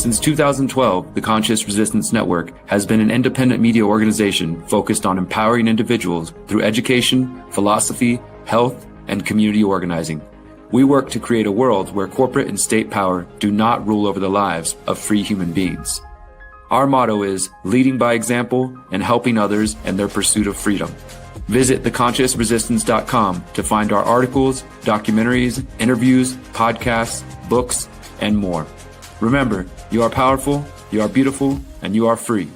Since 2012, the Conscious Resistance Network has been an independent media organization focused on empowering individuals through education, philosophy, health, and community organizing. We work to create a world where corporate and state power do not rule over the lives of free human beings. Our motto is leading by example and helping others in their pursuit of freedom. Visit theconsciousresistance.com to find our articles, documentaries, interviews, podcasts, books, and more. Remember, you are powerful, you are beautiful, and you are free.